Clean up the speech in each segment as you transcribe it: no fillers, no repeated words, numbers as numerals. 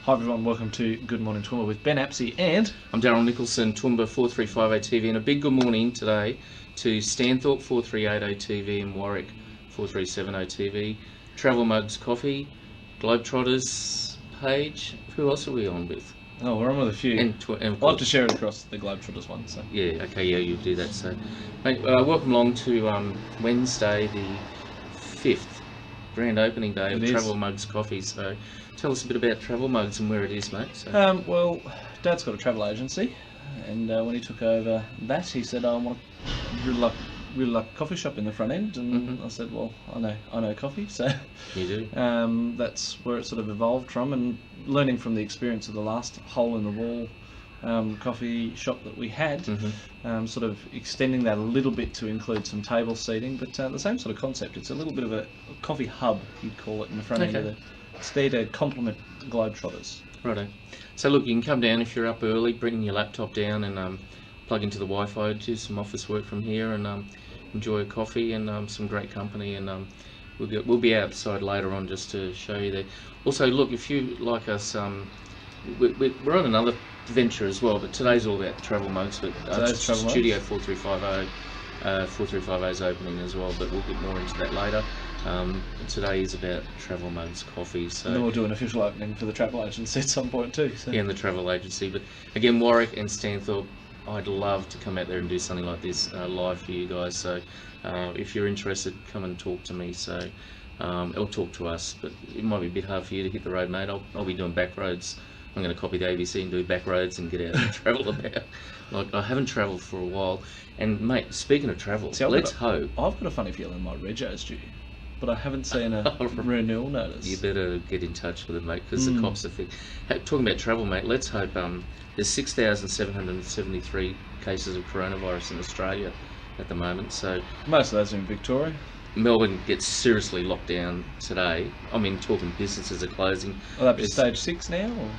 Hi everyone, welcome to Good Morning Toowoomba with Ben Apsey and... I'm Daryl Nicholson, Toowoomba 4350 TV, and a big good morning today to Stanthorpe 4380 TV and Warwick 4370 TV, Travel Mugs Coffee, Globetrotters page. Who else are we on with? Oh, we're on with a few. And I'll have to share it across the Globetrotters one. So. Yeah, okay, yeah, you do that. So, mate, welcome along to Wednesday the 5th, grand opening day of Travel Mugs Coffee. So, tell us a bit about Travel Mugs and where it is, mate. So. Well, Dad's got a travel agency, and when he took over that, he said, "I want a really like a coffee shop in the front end." And I said, "Well, I know coffee, so you do." That's where it sort of evolved from, and learning from the experience of the last hole in the wall coffee shop that we had, sort of extending that a little bit to include some table seating, but the same sort of concept. It's a little bit of a coffee hub, you'd call it, in the front end of the. It's there to complement the Globetrotters. Righto. So look, you can come down if you're up early, bring your laptop down and plug into the Wi-Fi, do some office work from here, and enjoy a coffee and some great company. And we'll be outside later on just to show you there. Also, look, if you like us, we're on another venture as well, but today's all about Travel Mugs. But Studio 4350, 4350 is opening as well, but we'll get more into that later. Today is about Travel Mugs Coffee. So and then we'll do an official opening for the travel agency at some point too. So. Yeah, and the travel agency. But again, Warwick and Stanthorpe, I'd love to come out there and do something like this live for you guys. So if you're interested, come and talk to me. So or talk to us. But it might be a bit hard for you to hit the road, mate. I'll be doing back roads. I'm going to copy the ABC and do back roads and get out and travel about. Like, I haven't travelled for a while. And mate, speaking of travel, let's hope. I've got a funny feeling my rego's due, but I haven't seen a renewal notice. You better get in touch with it, mate, because the cops are thick. Talking about travel, mate, let's hope there's 6,773 cases of coronavirus in Australia at the moment. So most of those are in Victoria. Melbourne gets seriously locked down today. I mean, talking businesses are closing. Will that be stage 6 now? Or?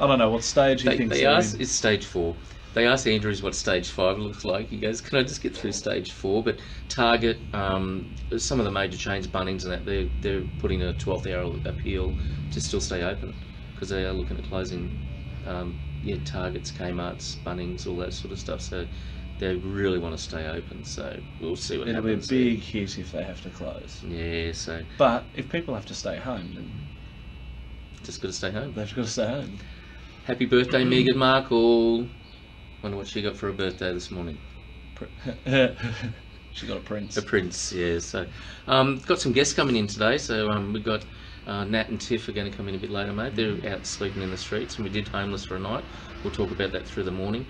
I don't know what stage he thinks. It's stage 4. They asked Andrews what stage 5 looks like. He goes, "Can I just get through stage 4?" But Target, some of the major chains, Bunnings and that, they're putting a 12th hour appeal to still stay open because they are looking at closing. Targets, Kmart's, Bunnings, all that sort of stuff. So they really want to stay open. So we'll see what happens. It'll be a big hit if they have to close. Yeah. So. But if people have to stay home, then just got to stay home. They've got to stay home. Happy birthday, Meghan Markle. Wonder what she got for her birthday this morning. She got a prince. A prince, yeah. So, got some guests coming in today. So we've got Nat and Tiff are going to come in a bit later, mate. They're out sleeping in the streets, and we did Homeless for a night. We'll talk about that through the morning.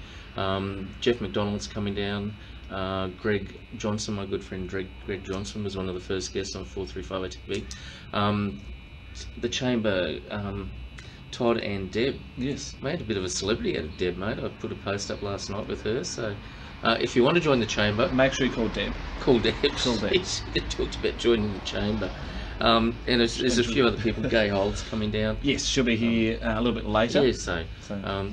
Jeff McDonald's coming down. Greg Johnson, my good friend Greg Johnson, was one of the first guests on 4350 TV. The Chamber. Todd and Deb. Yes. Made a bit of a celebrity out of Deb, mate. I put a post up last night with her. So if you want to join the Chamber... Make sure you call Deb. Call Deb. Call Deb. She talked about joining the Chamber. And there's a few other people, Gay Holds, coming down. Yes, she'll be here a little bit later. Yeah, so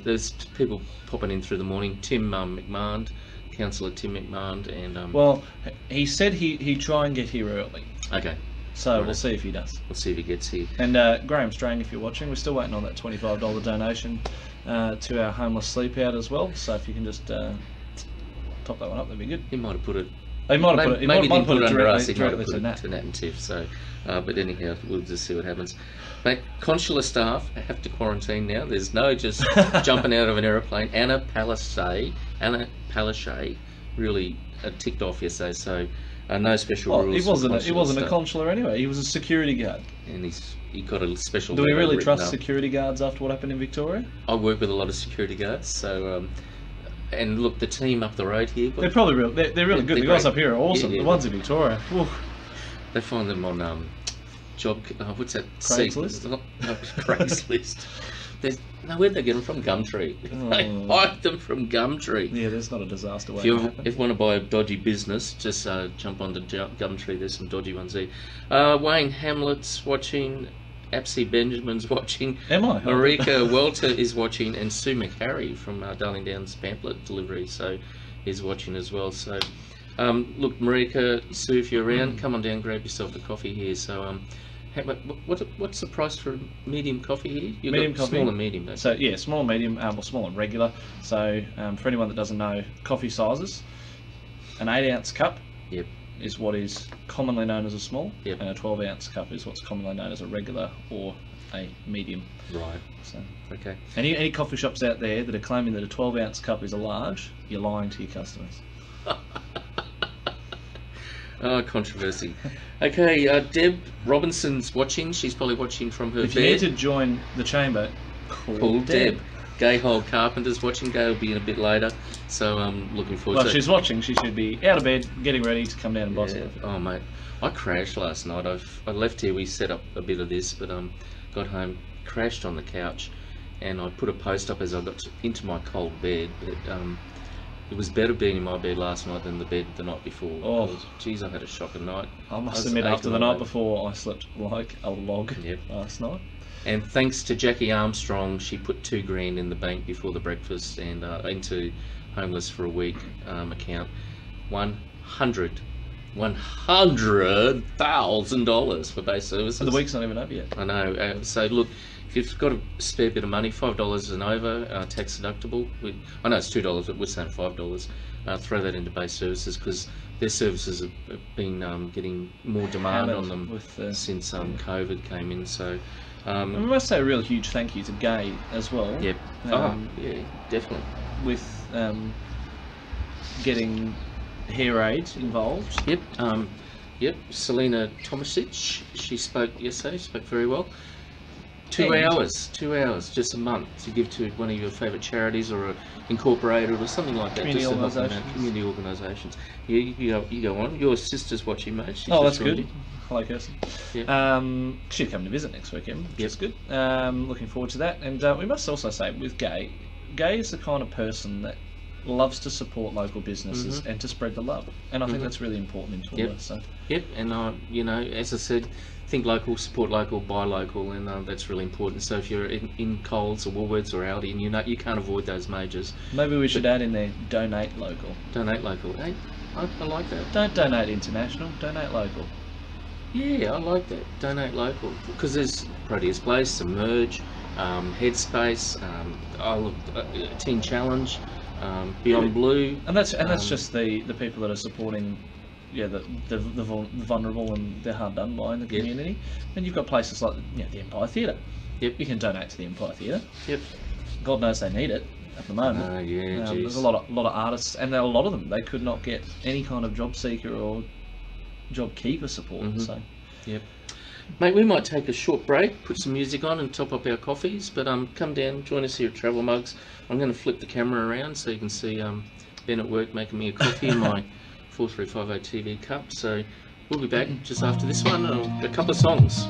there's people popping in through the morning. Tim McMahon, Councillor Tim McMahon, and... Well, he said he'd try and get here early. Okay. So we'll see if he does. We'll see if he gets here. And Graham Strang, if you're watching, we're still waiting on that $25 donation to our homeless sleep out as well. So if you can just top that one up, that'd be good. He might have put it. He might have put it. He might have put it under us. He might have put put it to Nat and Tiff. So, but anyhow, we'll just see what happens. Mate, consular staff have to quarantine now. There's no just jumping out of an aeroplane. Anna Palaszczuk really ticked off yesterday. So. No special rules. He wasn't a consular anyway. He was a security guard. And he got a special. Do we really trust security guards after what happened in Victoria? I work with a lot of security guards, so and look, the team up the road here. They're probably real. They're really good. The guys up here are awesome. Yeah. The ones in Victoria. Whew. They find them on job. What's that? Craigslist. No, Craigslist. Where'd they get them from? Gumtree. They hired them from Gumtree. Yeah, there's not a disaster way. If you want to buy a dodgy business, just jump on the Gumtree. There's some dodgy ones there. Wayne Hamlet's watching. Apsey Benjamin's watching. Am I? Marika Welter is watching, and Sue McHarry from Darling Downs Pamphlet Delivery is watching as well. So, look, Marika, Sue, if you're around, come on down, grab yourself a coffee here. So, What's the price for a medium coffee here? You've Medium got coffee. small and medium, don't So yeah, small and medium, well, small and regular. So for anyone that doesn't know coffee sizes, an 8-ounce cup you? Yep. is what is commonly known as a small, Yep. and a 12-ounce cup is what's commonly known as a regular or a medium. Right. So Okay. any coffee shops out there that are claiming that a 12-ounce cup is a large, you're lying to your customers. Oh, controversy. Okay, Deb Robinson's watching. She's probably watching from her If bed. you need to join the chamber, call Deb. Gayhole Carpenter's watching. Gay will be in a bit later, so I'm looking forward Well, to it. she's watching. She should be out of bed, getting ready to come down and boss Yeah. it. Oh, mate. I crashed last night. I left here. We set up a bit of this, but got home, crashed on the couch, and I put a post up as I got into my cold bed. But it was better being in my bed last night than the bed the night before. Oh. Geez, I had a shocking night. I must was admit, after the aching all night over. before, I slept like a log Yep. last night. And thanks to Jackie Armstrong, she put $2,000 in the bank before the breakfast and into Homeless for a Week account. $100,000 for base services. So the week's not even up yet. I know. So look, if you've got a spare bit of money, $5 and over, tax deductible. I know it's $2, but we're saying $5. Throw that into base services because their services have been getting more demand Hammered on them with, since COVID came in. So. And we must say a real huge thank you to Gay as well. Yep. Yeah, definitely. With getting Hair Aid involved. Yep. Yep. Selena Tomasic, she spoke yesterday. Spoke very well. 2 And- hours, just a month to give to one of your favourite charities or a incorporated or something like that. Community just to help them out. organisations. Community organisations. You go on. Your sister's watching, mate. She's Oh, that's just joined good. Hello, Kirsten. Yep. She'll come to visit next weekend, which Yep. is good. Looking forward to that. And we must also say with Gay is the kind of person that loves to support local businesses and to spread the love. And I think that's really important in Toowoomba. Yep. So. Yep, and as I said, think local, support local, buy local, and that's really important. So if you're in Coles or Woolworths or Aldi, and you can't avoid those majors, Maybe we should add in there, donate local. donate local. Hey, I like that. Don't donate international, donate local. Yeah, I like that. Donate local because there's Proteus Place, Submerge, Headspace, Teen Challenge, Beyond Blue. And that's just the people that are supporting, the vulnerable and they're hard done by in the community. And you've got places like the Empire Theatre. Yep. You can donate to the Empire Theatre. Yep. God knows they need it at the moment. Yeah, geez. There's a lot of artists, and there are a lot of them. They could not get any kind of job seeker or job keeper support. So. Yep. Mate, we might take a short break, put some music on and top up our coffees, but come down, join us here at Travel Mugs. I'm going to flip the camera around so you can see Ben at work making me a coffee in my 4350 TV cup. So we'll be back just after this one, a couple of songs.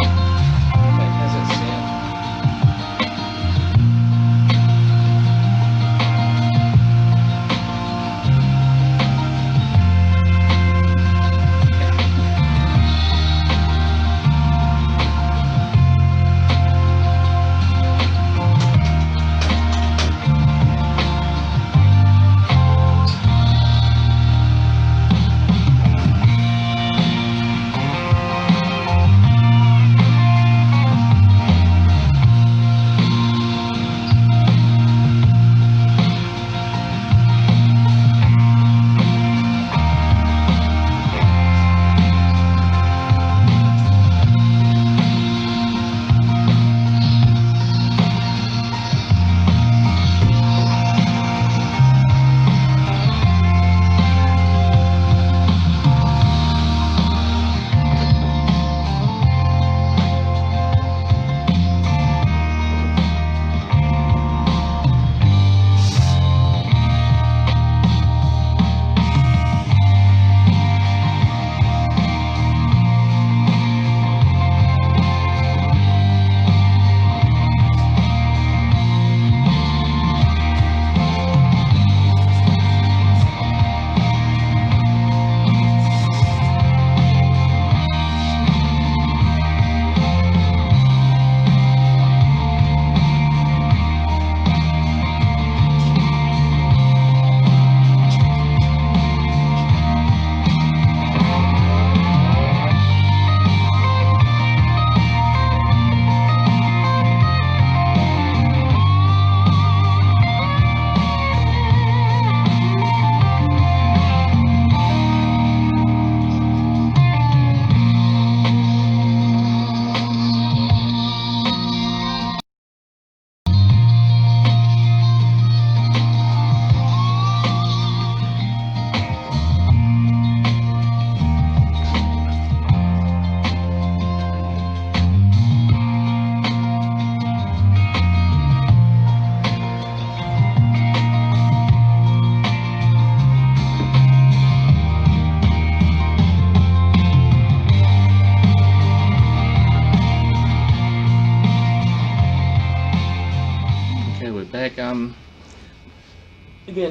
How's that sound?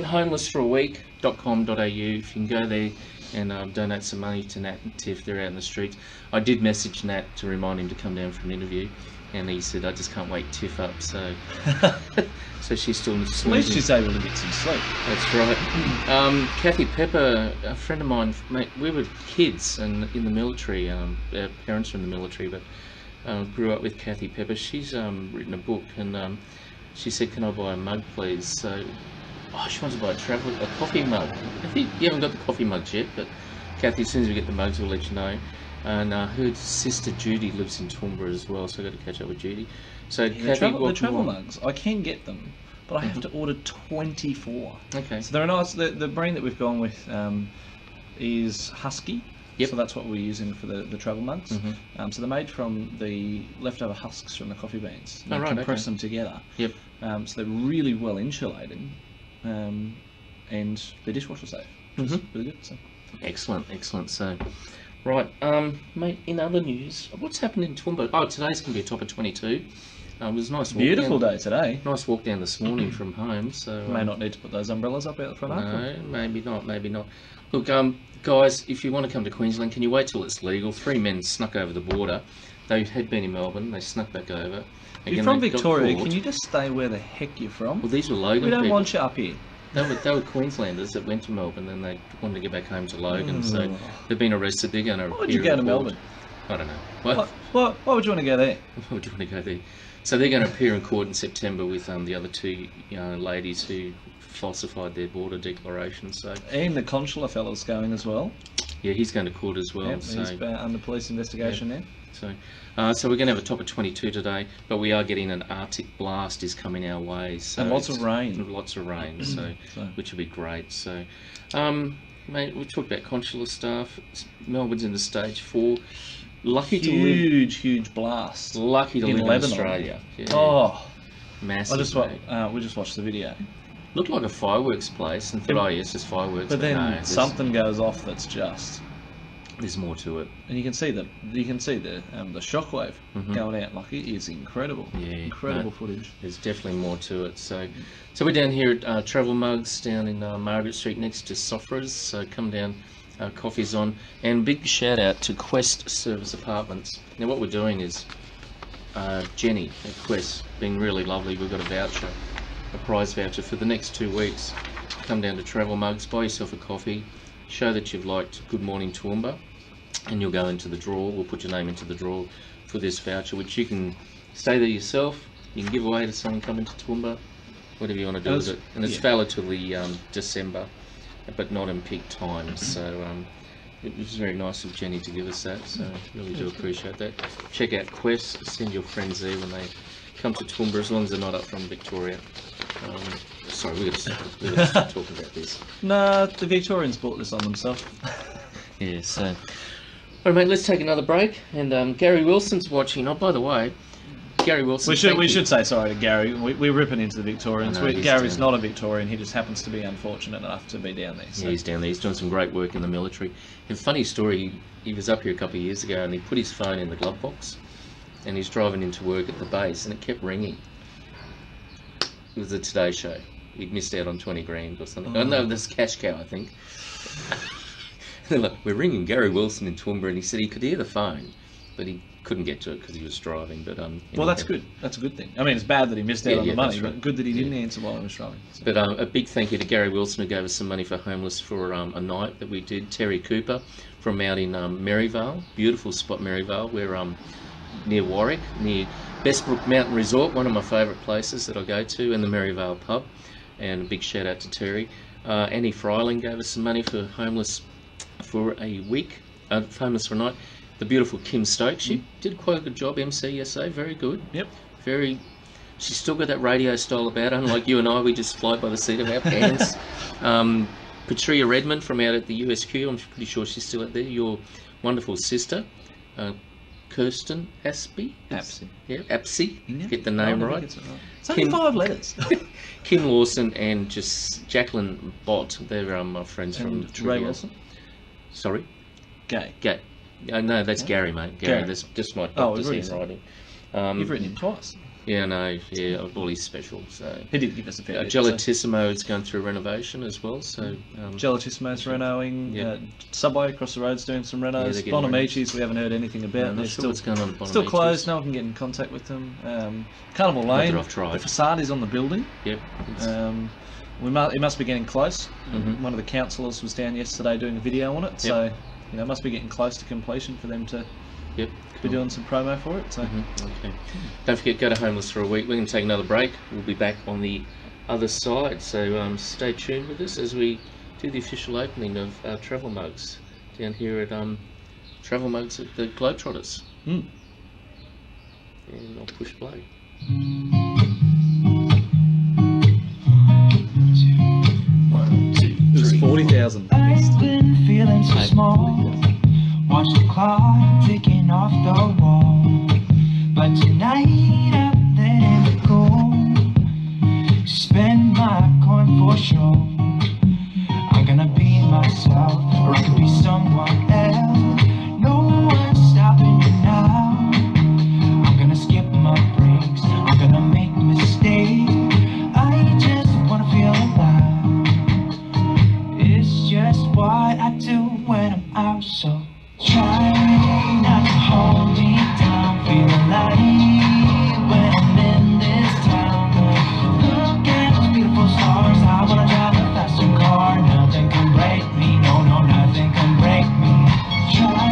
homelessforaweek.com.au. If you can go there and donate some money to Nat and Tiff, they're out in the streets. I did message Nat to remind him to come down for an interview, and he said, I just can't wake Tiff up, so so she's still snoozing. At least she's able to get some sleep. That's right. Kathy Pepper, a friend of mine, mate, we were kids and in the military. Our parents were in the military, but grew up with Kathy Pepper. She's written a book, and she said, "Can I buy a mug, please?" So, she wants to buy a coffee mug. I think you haven't got the coffee mugs yet, but Kathy, as soon as we get the mugs, we'll let you know. And her sister Judy lives in Toowoomba as well, so I got to catch up with Judy. So the travel mugs, I can get them, but I have to order 24. Okay. So they're nice. The brand that we've gone with is Husky. Yep. So that's what we're using for the travel mugs. Mm-hmm. So they're made from the leftover husks from the coffee beans. You compress them together. Yep. So they're really well insulated, and they're dishwasher safe. Which is really good. So. Excellent. So, right, mate. In other news, what's happened in Toowoomba? Oh, today's going to be a top of 22. It was a nice walk. Beautiful day today. Nice walk down this morning from home. So may not need to put those umbrellas up out the front. No, maybe not. Look, guys, if you want to come to Queensland, can you wait till it's legal? 3 men snuck over the border. They had been in Melbourne. They snuck back over. You're from Victoria. Can you just stay where the heck you're from? Well, these were Logan We don't people. want you up here. They were Queenslanders that went to Melbourne and they wanted to get back home to Logan. So they've been arrested. They're going to. Why would you go to Melbourne? I don't know. Why would you want to go there? Why would you want to go there? So they're going to appear in court in September with the other 2 ladies who falsified their border declaration. So and the consular fellow's going as well. Yeah, he's going to court as well. Yep, so he's under police investigation there. So we're going to have a top of 22 today, but we are getting an Arctic blast is coming our way. So and lots of rain. Lots of rain, so which will be great. So, mate, we talked about consular stuff. Melbourne's in the stage 4. Lucky to live. Huge blast. Lucky to live in Australia. Yeah. Oh, massive. We just watched the video. Looked like a fireworks place, and thought, it's just fireworks. But then no, something goes off that's just. There's more to it, and you can see the shockwave going out. Like, it is incredible. Yeah, incredible footage. There's definitely more to it. So we're down here at Travel Mugs down in Margaret Street next to Sofra's. So come down. Coffee's on, and big shout out to Quest Service Apartments. Now what we're doing is Jenny at Quest being really lovely. We've got a prize voucher for the next 2 weeks. Come down to Travel Mugs, buy yourself a coffee, show that you've liked Good Morning Toowoomba, and you'll go into the draw. We'll put your name into the draw for this voucher, which you can stay there yourself, you can give away to someone coming to Toowoomba, whatever you want to do with it. And it's valid till the December, but not in peak times. So it was very nice of Jenny to give us that, so really do appreciate that. Check out Quest, send your friends there when they come to Toowoomba, as long as they're not up from Victoria. Sorry, we're going to stop talking about this. No, the Victorians bought this on themselves. Yeah, so. Alright, mate, let's take another break. And Gary Wilson's watching. Oh, by the way, Gary Wilson. We should say sorry to Gary. We're ripping into the Victorians. Gary's not a Victorian. He just happens to be unfortunate enough to be down there. So. Yeah, he's down there. He's doing some great work in the military. And funny story, he was up here a couple of years ago and he put his phone in the glove box and he's driving into work at the base and it kept ringing. It was the Today Show. He'd missed out on 20 grand or something. Oh no, that's Cash Cow, I think. They're like, we're ringing Gary Wilson in Toowoomba, and he said he could hear the phone, but he couldn't get to it because he was driving. But well, that's good. That's a good thing. I mean, it's bad that he missed out on the money, but good that he didn't answer while he was driving. So. But a big thank you to Gary Wilson, who gave us some money for homeless for a night that we did. Terry Cooper from out in Maryvale, beautiful spot Maryvale. We're near Warwick, near Bestbrook Mountain Resort, one of my favourite places that I go to, and the Maryvale pub. And a big shout out to Terry. Annie Freiling gave us some money for homeless for a week, homeless for a night. The beautiful Kim Stokes, she did quite a good job, MC yesterday, very good. Yep. She's still got that radio style about her, unlike you and I, we just fly by the seat of our pants. Patria Redmond from out at the USQ, I'm pretty sure she's still out there, your wonderful sister. Kirsten Aspey? Yeah, Apsey. Yep. Get the name right. It's only 5 letters. Kim Lawson and just Jacqueline Bott. They're my friends from Ray Wilson? Sorry? Gay. No, that's Gary, mate. Gary. That's just my doctor's handwriting. You've written him twice. Yeah, no, yeah, all his special. So He did give us a fair bit. Gelatissimo is going through renovation as well. So Gelatissimo's renoing. Yeah. Subway across the road's doing some renos. they're getting Bonamici's we haven't heard anything about. I'm They're not sure what's going on at still Bonamici's. closed. No one can get in contact with them. Carnival Not Lane. that I've tried. The facade is on the building. Yep. It must be getting close. Mhm. One of the councillors was down yesterday doing a video on it, so it must be getting close to completion for them to be doing some promo for it. So Okay. Don't forget, go to Homeless for a week. We're going to take another break. We'll be back on the other side, so stay tuned with us as we do the official opening of Travel Mugs down here at Travel Mugs at the Globetrotters. And I'll push play. it was 40,000. I've been feeling so small. Watch the clock ticking off the wall. But tonight I'm letting it go. Spend my coin for sure. I'm gonna be myself, or I could be someone else. No one's stopping me now. I'm gonna skip my breaks. I'm gonna make mistakes. I just wanna feel alive. It's just what I do when I'm out, so try not to hold me down. Feel alive when I'm in this town. Look at those beautiful stars. I wanna drive a faster car. Nothing can break me. No, no, nothing can break me. Try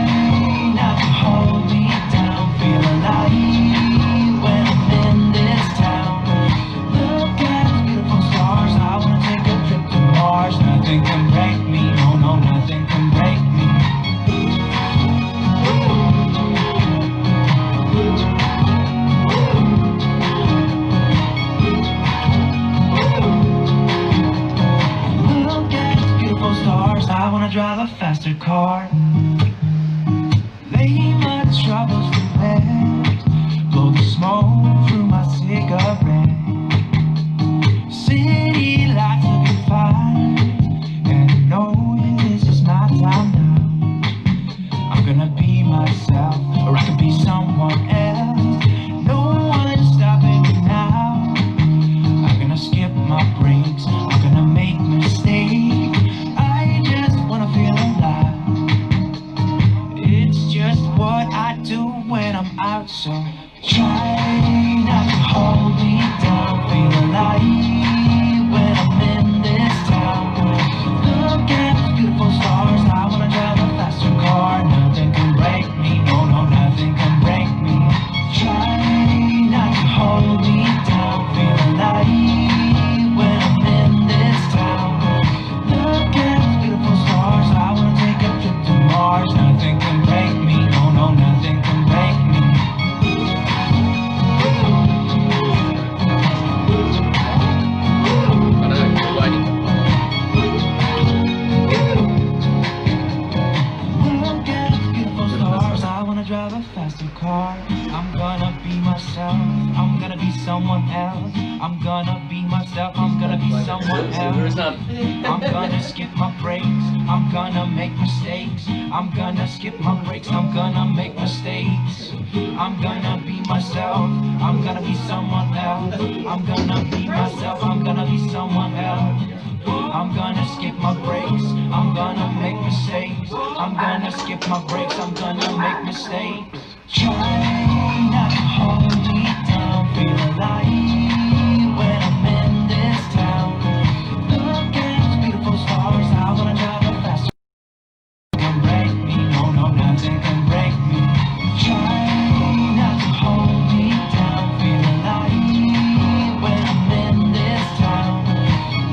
not to hold me down. Feel alive when I'm in this town. Look at those beautiful stars. I wanna take a trip to Mars. Nothing can break me. No, no, nothing can break me. Look at those beautiful stars. I wanna drive a faster car. Lay my troubles to rest. Blow the smoke through my cigarette. City lights looking fine, and I know this is my time now. I'm gonna be myself, or I could be someone else. No one's stopping me now. I'm gonna skip my breaks. I'm gonna make mistakes. I just wanna feel alive. It's just what I do when I'm out, so try not to hold me down. Feel alive when I'm in this town. Look at those beautiful stars. I wanna drive a faster car. Nothing can break me. No, no, nothing can break me. Try not to hold me down. Feel alive when I'm in this town. Look at those beautiful stars. I wanna take a trip to Mars. Nothing can break me. No, no, nothing can break me. I know, you're waiting. Look at those beautiful stars. I wanna drive a faster car. I'm gonna be myself. I'm gonna be someone else. I'm gonna be myself. I'm gonna be someone else. I'm gonna skip my breaks. I'm gonna make mistakes. I'm gonna skip my breaks. I'm gonna make mistakes. I'm gonna be myself. I'm gonna be someone else. I'm gonna be myself. I'm gonna be someone else. I'm gonna skip my breaks. I'm gonna make mistakes. I'm gonna skip my breaks. I'm gonna make mistakes. Try not to hold me down. Feel alive when I'm in this town. Look at those beautiful stars. I wanna drive a faster. Can break me. No, no, nothing can break me. Try not to hold me down. Feel alive when I'm in this town.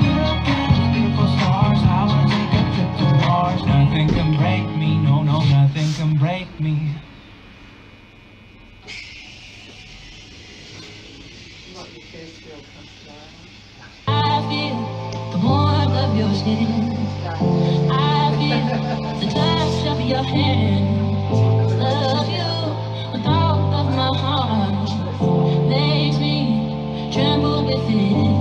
Look at those beautiful stars. I wanna take a trip to Mars. Nothing can break me. No, no, nothing can break me. I feel the warmth of your skin. I feel the touch of your hand. Love you with all of my heart. Makes me tremble within.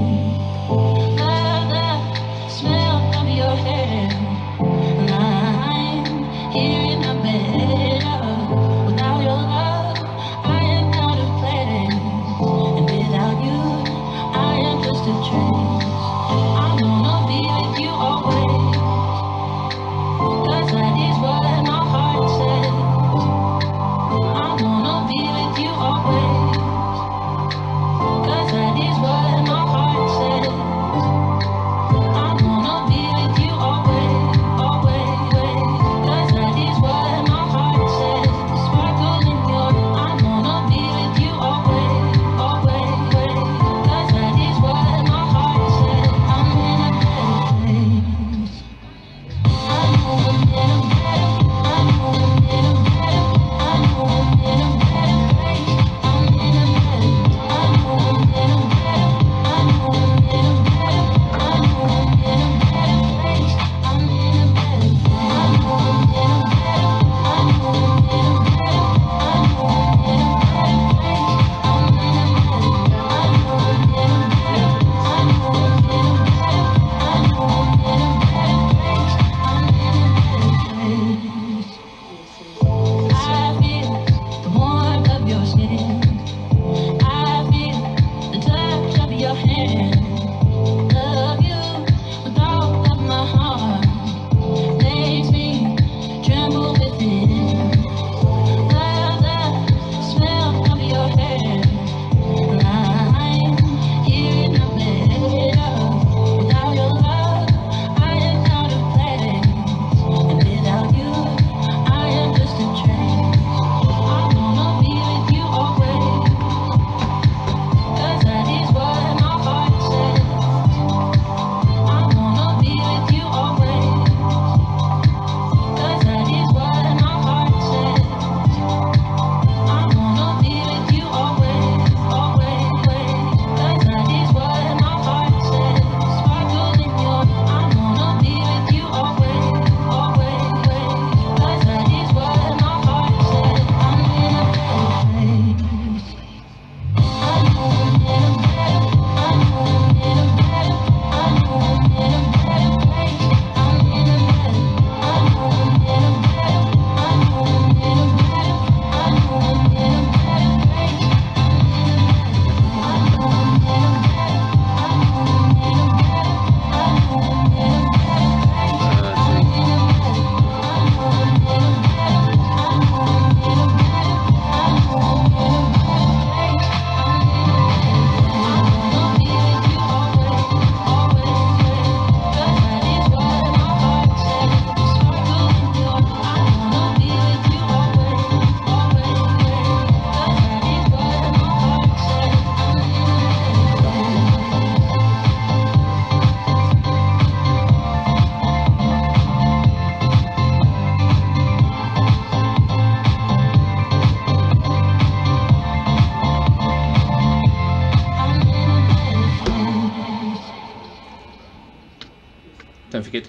Love the smell of your hair. I'm here in my bed. Without your love, I am out of place. And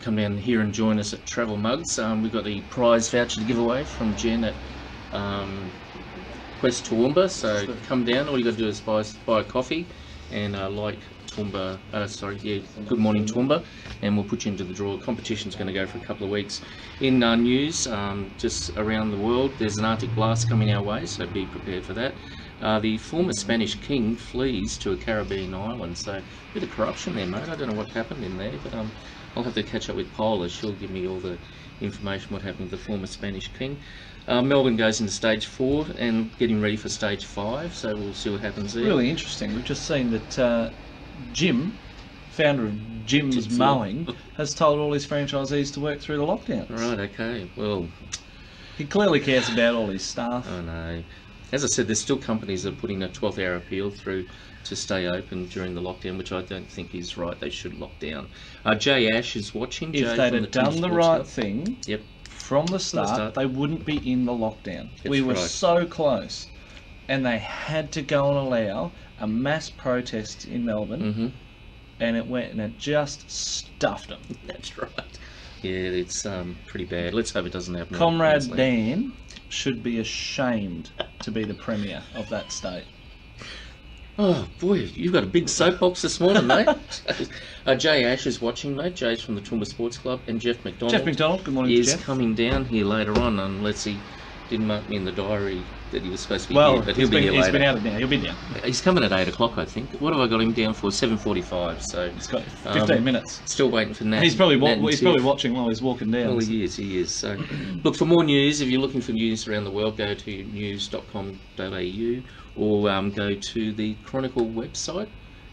come down here and join us at Travel Mugs. We've got the prize voucher to give away from Jen at Quest Toowoomba. So come down. All you got to do is buy a coffee and like Toowoomba. Good Morning Toowoomba, and we'll put you into the draw. Competition's going to go for a couple of weeks. In news, just around the world, there's an Arctic blast coming our way, so be prepared for that. The former Spanish king flees to a Caribbean island, so a bit of corruption there, mate. I don't know what happened in there, but I'll have to catch up with Paula. She'll give me all the information what happened with the former Spanish king. Melbourne goes into stage 4 and getting ready for stage 5, so we'll see what happens there. Really interesting. We've just seen that Jim, founder of Jim's Mowing, has told all his franchisees to work through the lockdowns. Right, okay. Well, he clearly cares about all his staff. I know. As I said, there's still companies that are putting a 12-hour appeal through to stay open during the lockdown, which I don't think is right. They should lock down. Jay Ash is watching. If they'd have done the right thing from the start, they wouldn't be in the lockdown. We were so close, and they had to go and allow a mass protest in Melbourne, and it went and it just stuffed them. That's right. Yeah, it's pretty bad. Let's hope it doesn't happen. Comrade Dan should be ashamed to be the premier of that state. Oh boy, you've got a big soapbox this morning, mate. Jay Ash is watching, mate. Jay's from the Toowoomba Sports Club, and Jeff McDonald. Jeff McDonald, good morning, is Jeff. coming down here later on, unless he didn't mark me in the diary that he was supposed to be here. But he'll be here later. He's been out now. He'll be down. He's coming at 8 o'clock, I think. What have I got him down for? 7:45. So he's got 15 minutes. Still waiting for Nat. He's probably watching while he's walking down. Well, he is. So, look, for more news, if you're looking for news around the world, go to news.com.au or go to the Chronicle website.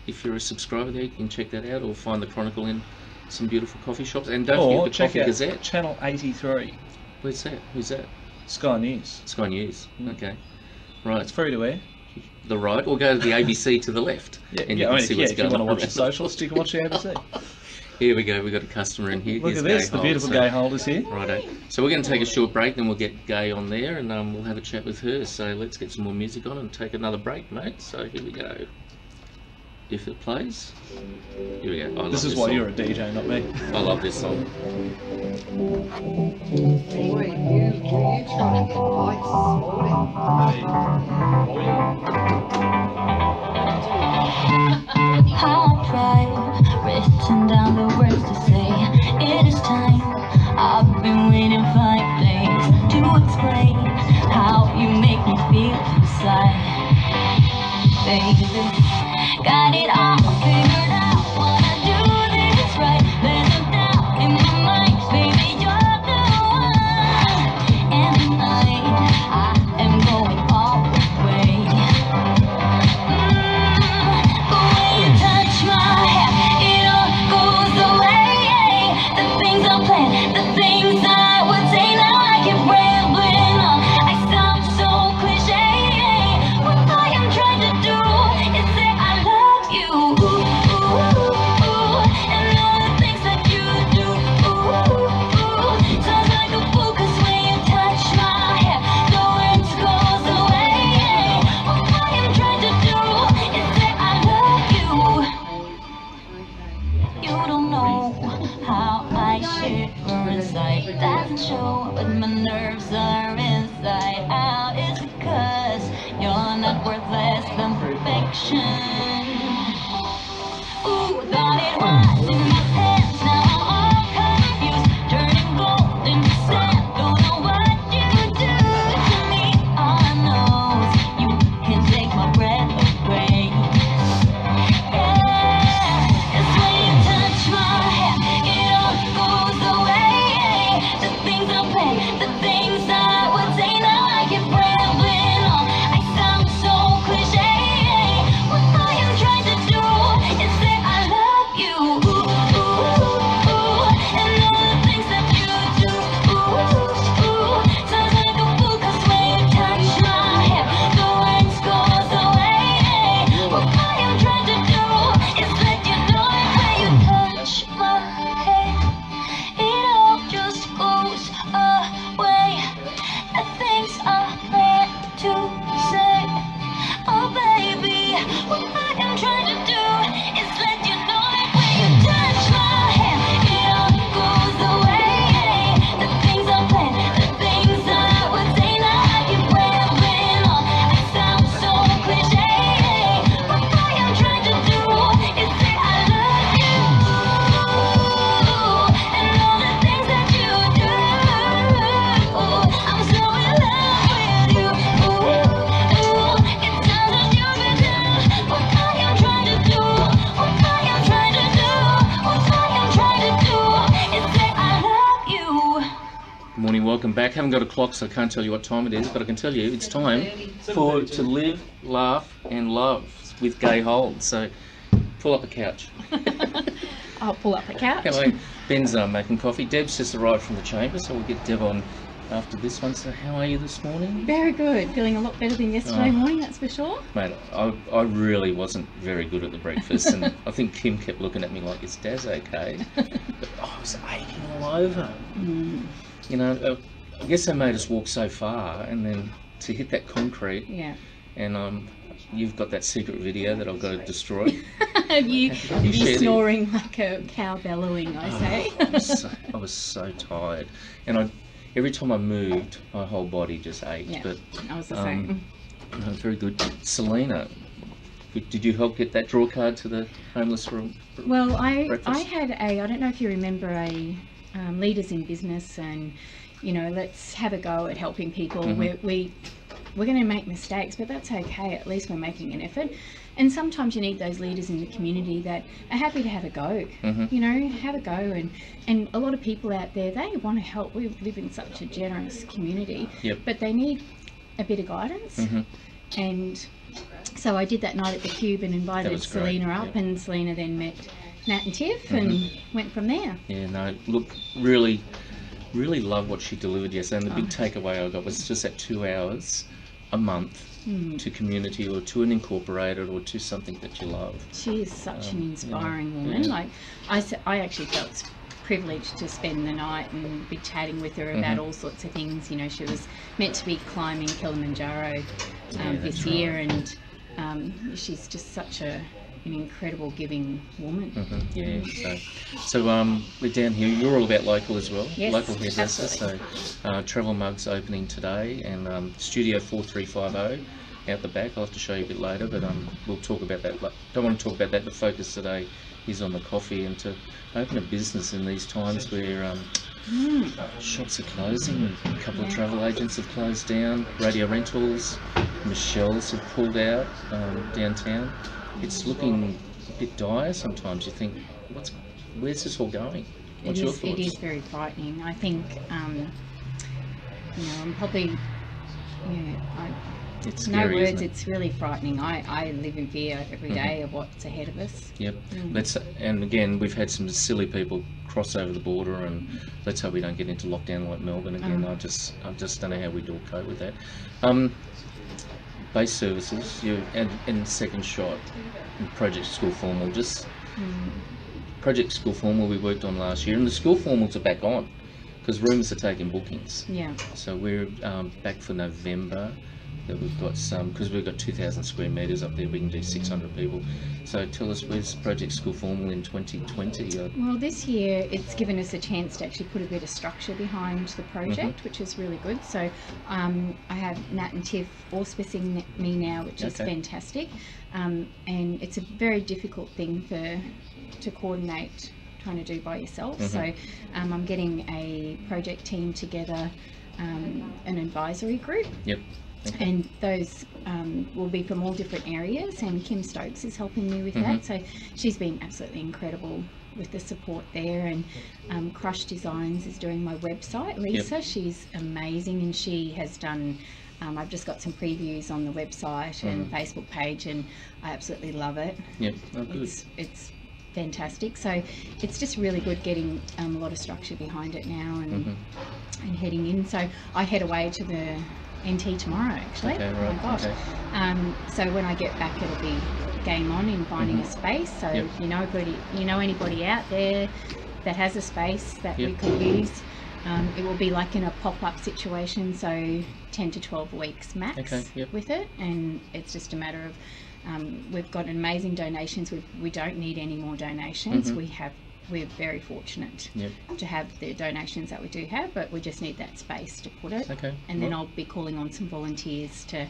If you're a subscriber there, you can check that out, or find the Chronicle in some beautiful coffee shops. And don't forget the Coffee Gazette. Channel 83. Where's that? Who's that? Sky News. Sky News. Okay. Right. It's free to air. The right, or go to the ABC to the left. And you can see what's going on. If you want to watch the socialist, you can watch the ABC. Here we go, we've got a customer in here. Look at this, the beautiful Gay Holders here. Righto. So we're going to take a short break, then we'll get Gay on there, and we'll have a chat with her. So let's get some more music on and take another break, mate. So here we go. If it plays. Here we go. This is why you're a DJ, not me. I love this song. Anyway, you trying to get lights I'll try, written down the words to say. It is time. I've been waiting 5 days to explain how you make me feel inside. Baby, got it all figured out. Wanna do this right. There's no doubt in my mind, baby, you're the one. And tonight I am going all the way. The way you touch my hair, it all goes away. The things I planned, the things I would say, now I keep rambling on. I sound so cliche. What I am trying to do is say I love you. And all the things that you do. Sounds like a fool, 'cause when you touch my hair, the words goes away. What I am trying to do is say I love you. You don't know how I shiver inside. Doesn't show, but my nerves are inside out. It's because you're not worth less than perfection. Ooh, thought it was in my pants. Now I'm all confused, turning gold into sand. Don't know what you do to me. All I know is you can take my breath away. Yeah, it's when you touch my hair, it all goes away. The things I planned, the things I would say, now I keep rambling on. I sound so cliche. What I am trying to do is say I love you. Morning, welcome back. Haven't got a clock, so I can't tell you what time it is, but I can tell you it's time to live, laugh, and love with Gay Hold. So pull up a couch. I'll pull up a couch. Anyway, Ben's making coffee. Deb's just arrived from the chamber, so we'll get Deb on after this one. So how are you this morning? Very good. Feeling a lot better than yesterday morning, that's for sure. Mate, I really wasn't very good at the breakfast, and I think Kim kept looking at me like, is Daz okay? But I was aching all over. You know, I guess they made us walk so far, and then to hit that concrete. Yeah. And you've got that secret video that I've got to destroy. you shared snoring it? Like a cow bellowing, I say. I was so tired, and every time I moved, my whole body just ached. Yeah, but I was the same. Very good. Selena, did you help get that draw card to the homeless room? Well, I breakfast? had I don't know if you remember Leaders in Business, and you know, let's have a go at helping people. We're going to make mistakes, but that's okay. At least we're making an effort. And sometimes you need those leaders in the community that are happy to have a go. You know, have a go. And a lot of people out there, they want to help. We live in such a generous community, but they need a bit of guidance. And so I did that night at the Cube and invited Selena up, and Selena then met Nat and Tiff and went from there. Yeah, no, look, really love what she delivered yesterday, and the big takeaway I got was just that 2 hours a month to community, or to an incorporated, or to something that you love. She is such an inspiring woman. Like I actually felt privileged to spend the night and be chatting with her about all sorts of things. You know, she was meant to be climbing Kilimanjaro this year, and she's just such an incredible giving woman. So we're down here. You're all about local as well. Yes, local hairdresser. So Travel Mug's opening today, and Studio 4350 out the back. I'll have to show you a bit later, but we'll talk about that. Don't want to talk about that. The focus today is on the coffee, and to open a business in these times where shops are closing, a couple of travel agents have closed down, radio rentals, Michelle's have pulled out downtown. It's looking a bit dire sometimes. You think, where's this all going? What's your thoughts? It is very frightening. I think, you know, I'm probably, it's no scary, words, isn't it? it's really frightening. I live in fear every day of what's ahead of us. And again, we've had some silly people cross over the border, and let's hope we don't get into lockdown like Melbourne again. I just don't know how we'd all cope with that. Base services, and second shot, and Project School Formal. Project School Formal we worked on last year, and the school formals are back on because rooms are taking bookings. So we're back for November. That we've got some, because we've got 2,000 square metres up there, we can do 600 people. So tell us, where's Project School Formal in 2020? Well, this year it's given us a chance to actually put a bit of structure behind the project, which is really good. So I have Nat and Tiff auspicing me now, which is fantastic. And it's a very difficult thing to coordinate, trying to do by yourself. So I'm getting a project team together, an advisory group. And those will be from all different areas, and Kim Stokes is helping me with that. So she's been absolutely incredible with the support there, and Crush Designs is doing my website. Lisa, she's amazing, and she has done, I've just got some previews on the website and Facebook page, and I absolutely love it. It's fantastic. So it's just really good getting a lot of structure behind it now, and heading in. So I head away to the NT tomorrow, actually. Oh my gosh. So when I get back, it'll be game on in finding a space. So if you know anybody out there that has a space that we could use, it will be like in a pop-up situation, so 10 to 12 weeks max with it, and it's just a matter of we've got amazing donations. We don't need any more donations. We're very fortunate to have the donations that we do have, but we just need that space to put it. And then I'll be calling on some volunteers to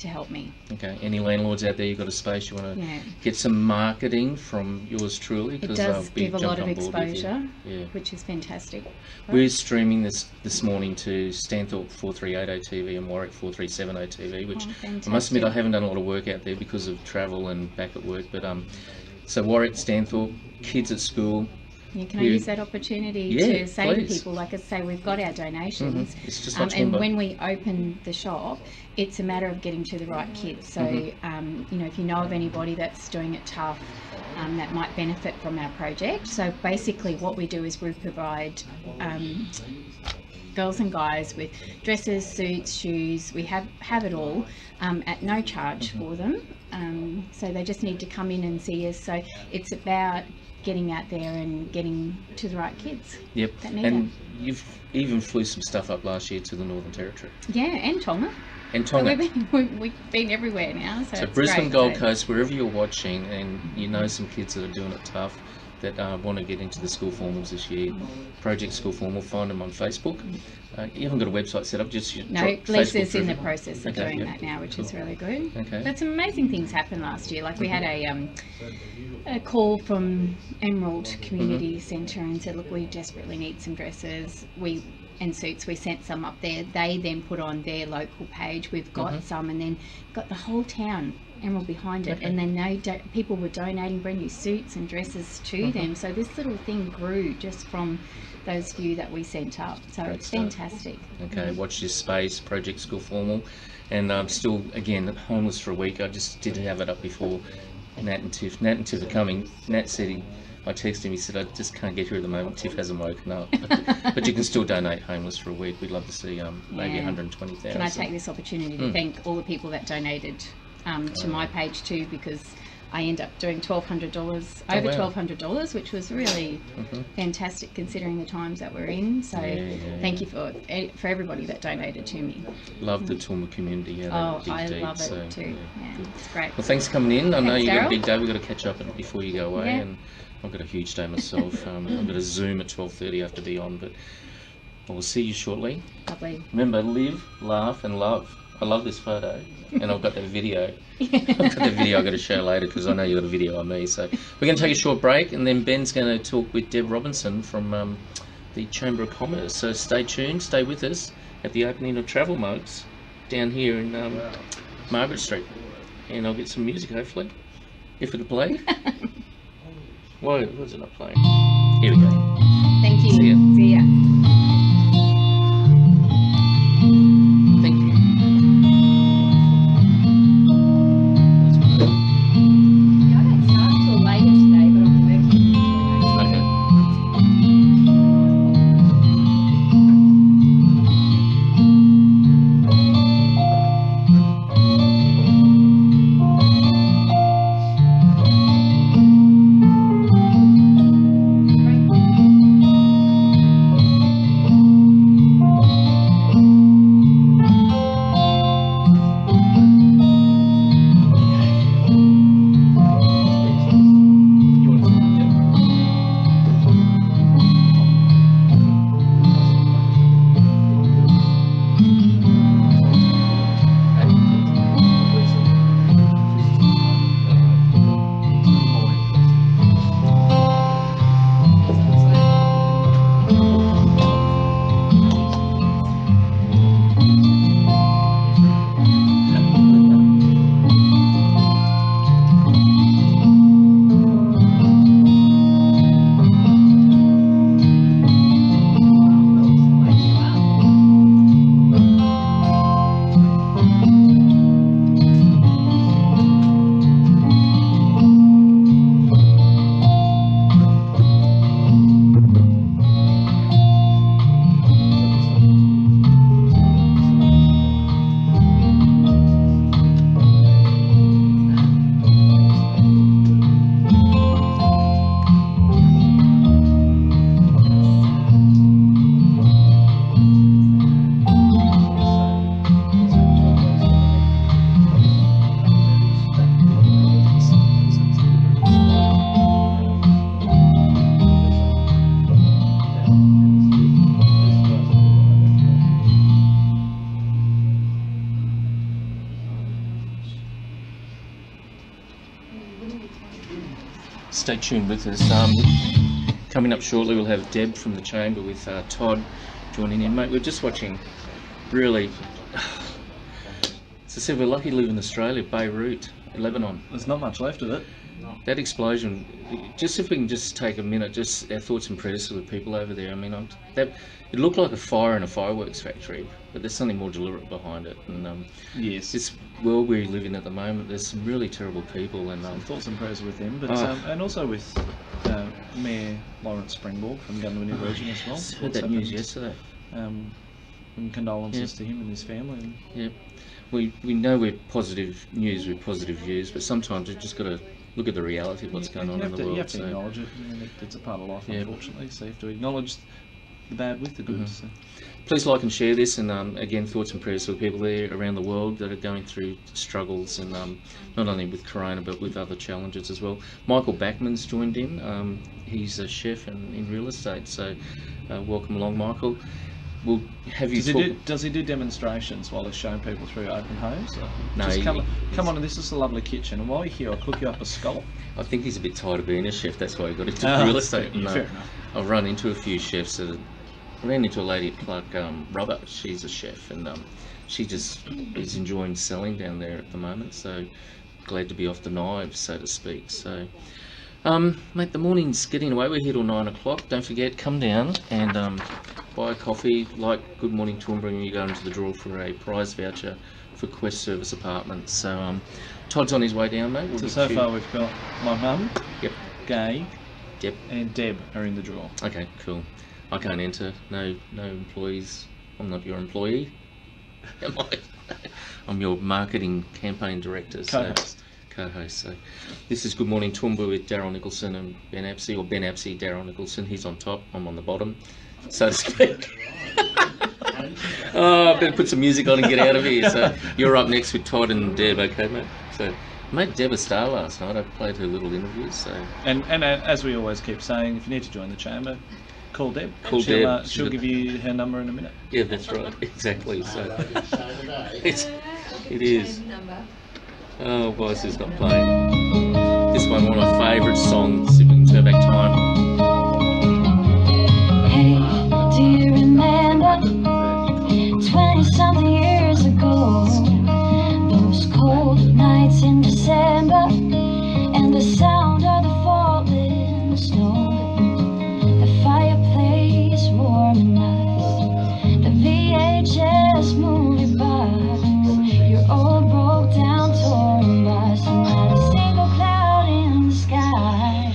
help me. Any landlords out there, you've got a space, you want to get some marketing from yours truly? It does give a lot of exposure, which is fantastic. We're streaming this morning to Stanthorpe 4380 TV and Warwick 4370 TV, which I must admit I haven't done a lot of work out there because of travel and back at work, but so Warwick, Stanthorpe, kids at school, Can I use that opportunity to say to people, like I say, we've got our donations, It's just like and Toowoomba. when we open the shop, it's a matter of getting to the right kids. So, if you know of anybody that's doing it tough, that might benefit from our project. So basically what we do is we provide girls and guys with dresses, suits, shoes. We have it all at no charge for them. So they just need to come in and see us. So it's about getting out there and getting to the right kids. Yep. That need And it. you've even flew some stuff up last year to the Northern Territory. Yeah, and Tonga. And So Tonga. we've been everywhere now. So, So it's Brisbane, great. Gold So- Coast, wherever you're watching, and you know some kids that are doing it tough, that want to get into the school formals this year, Project School Formal, find them on Facebook. You haven't got a website set up, just your No, Facebook Lisa's in the driven. process of Okay, doing yeah. that now, which Cool. is really good. Okay. But some amazing things happened last year. Like we had a call from Emerald Community Centre and said, look, we desperately need some dresses and suits. We sent some up there. They then put on their local page. We've got some, and then got the whole town Emerald behind it. Okay. And then people were donating brand new suits and dresses to them. So this little thing grew just from those few that we sent up. So Great it's stuff. fantastic. Okay, watch this space, Project School Formal. And still, again, homeless for a week. I just did have it up before. Nat and Tiff are coming. Nat said I texted him, he said, I just can't get here at the moment. Tiff hasn't woken up. But you can still donate homeless for a week. We'd love to see maybe Yeah. 120,000. Can I take this opportunity to thank all the people that donated to my page too, because I end up doing $1,200, over wow. $1,200, which was really fantastic considering the times that we're in. So thank you for everybody that donated to me. Love the Toowoomba community. Yeah, Oh, they dig I deep, love it so, too. Yeah, it's great. Well, thanks for coming in. I know Thanks, you've got a Daryl. big day. We've got to catch up before you go away. Yeah. And I've got a huge day myself. I've got a Zoom at 12:30 I have to be on. But I will see you shortly. Lovely. Remember, live, laugh and love. I love this photo. And I've got that video. I've got the video I've got to show later because I know you've got a video on me. So we're going to take a short break, and then Ben's going to talk with Deb Robinson from the Chamber of Commerce. So stay tuned, stay with us at the opening of Travel Mugs down here in Margaret Street. And I'll get some music, hopefully, if it'll play. Why was it not playing? Here we go. Thank you. See ya. See ya. Thank you. I don't start till later today, but I'm working. Okay. Stay tuned with us. Coming up shortly, we'll have Deb from the Chamber with Todd joining in. Mate, we're just watching really As I said, we're lucky to live in Australia, Beirut, Lebanon. There's not much left of it. That explosion, just if we can just take a minute, just our thoughts and prayers for the people over there. I mean, it looked like a fire in a fireworks factory, but there's something more deliberate behind it. And Yes. this world we live in at the moment, there's some really terrible people, and Thoughts and prayers with him, but and also with Mayor Lawrence Springborg from Gunnery Region as well. heard that news yesterday. And condolences to him and his family. Yeah, we know we're positive news, we're positive views, but sometimes we've just got to look at the reality of what's going on in the world. You have to acknowledge it. I mean, it's a part of life, unfortunately. So you have to acknowledge the bad with the good. So. Please like and share this, and again, thoughts and prayers for the people there around the world that are going through struggles, and not only with Corona but with other challenges as well. Michael Bachmann's joined in. He's a chef in real estate, so welcome along, Michael. We'll have you does he do demonstrations while he's showing people through open homes? No, just come on, this is a lovely kitchen, and while you're here, I'll cook you up a scallop. I think he's a bit tired of being a chef. That's why he got into real estate. Fair enough. I've run into a few chefs. I ran into a lady at Clark Rubber. She's a chef, and she just is enjoying selling down there at the moment. So glad to be off the knives, so to speak. So, mate, the morning's getting away. We're here till 9 o'clock. Don't forget, come down and buy a coffee. Like Good Morning Toowoomba, and you go into the draw for a prize voucher for Quest Service Apartments. So Todd's on his way down, mate. So far we've got my mum, Yep. Gay, Yep. and Deb are in the draw. Okay, cool. I can't enter. No employees. I'm not your employee. Am I? I'm your marketing campaign director. Co-host. So this is Good Morning Toowoomba with Daryl Nicholson and Ben Apsey, or Ben Apsey, Daryl Nicholson. He's on top, I'm on the bottom, so to speak. Oh, I better put some music on and get out of here. So you're up next with Todd and Deb, okay, mate? So made Deb a star last night. I played her little interviews. So and as we always keep saying, if you need to join the chamber, call Deb. She'll give you her number in a minute. Yeah, that's right. Exactly. So it is. Oh, voice is not playing. This one of my favourite songs. If we can turn back time. Hey, do you remember 20-something years ago? Those cold nights in December, and the sound of the falling snow, the fireplace warm and nice, the VHS movie box, your old broke down touring bus, and not a single cloud in the sky.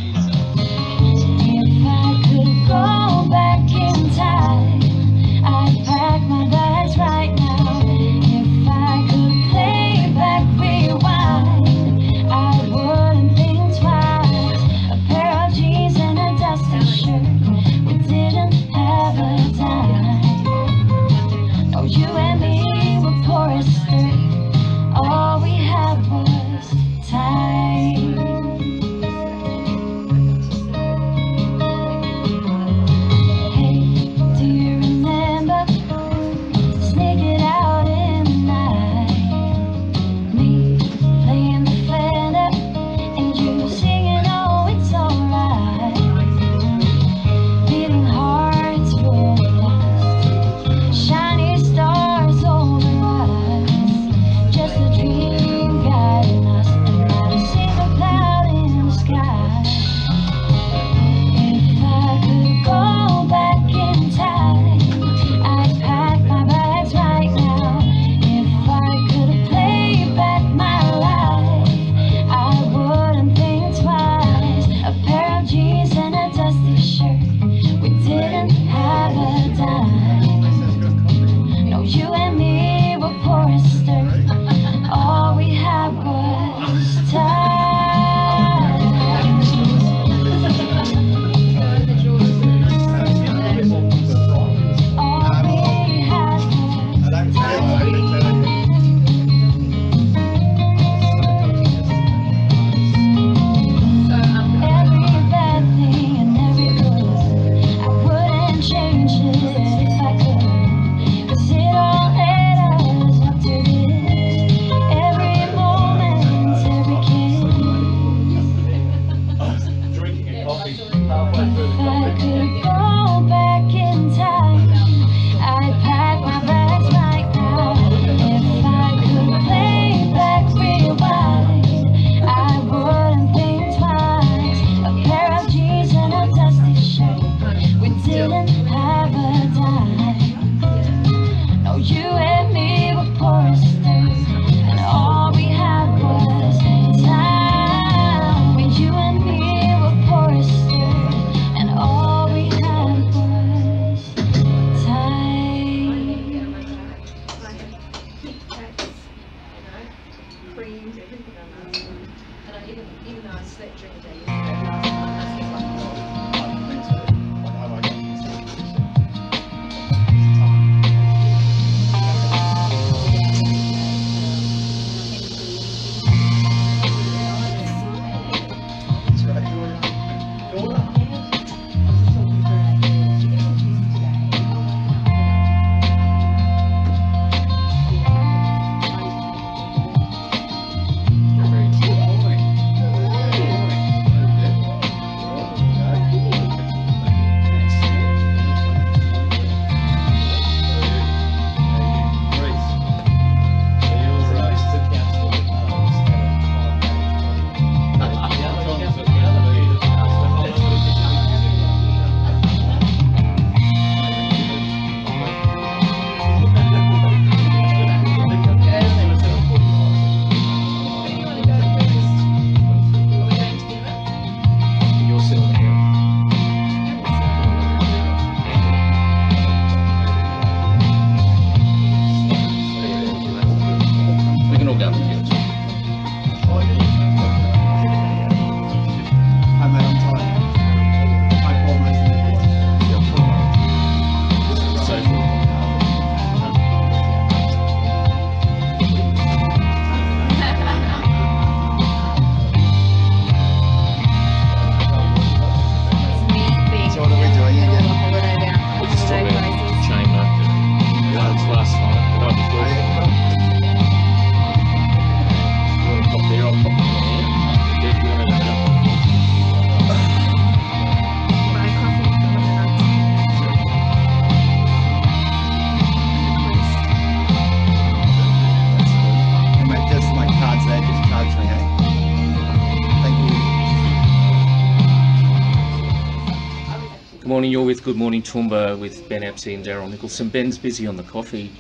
morning. You're with Good Morning Toowoomba with Ben Apsey and Daryl Nicholson. Ben's busy on the coffee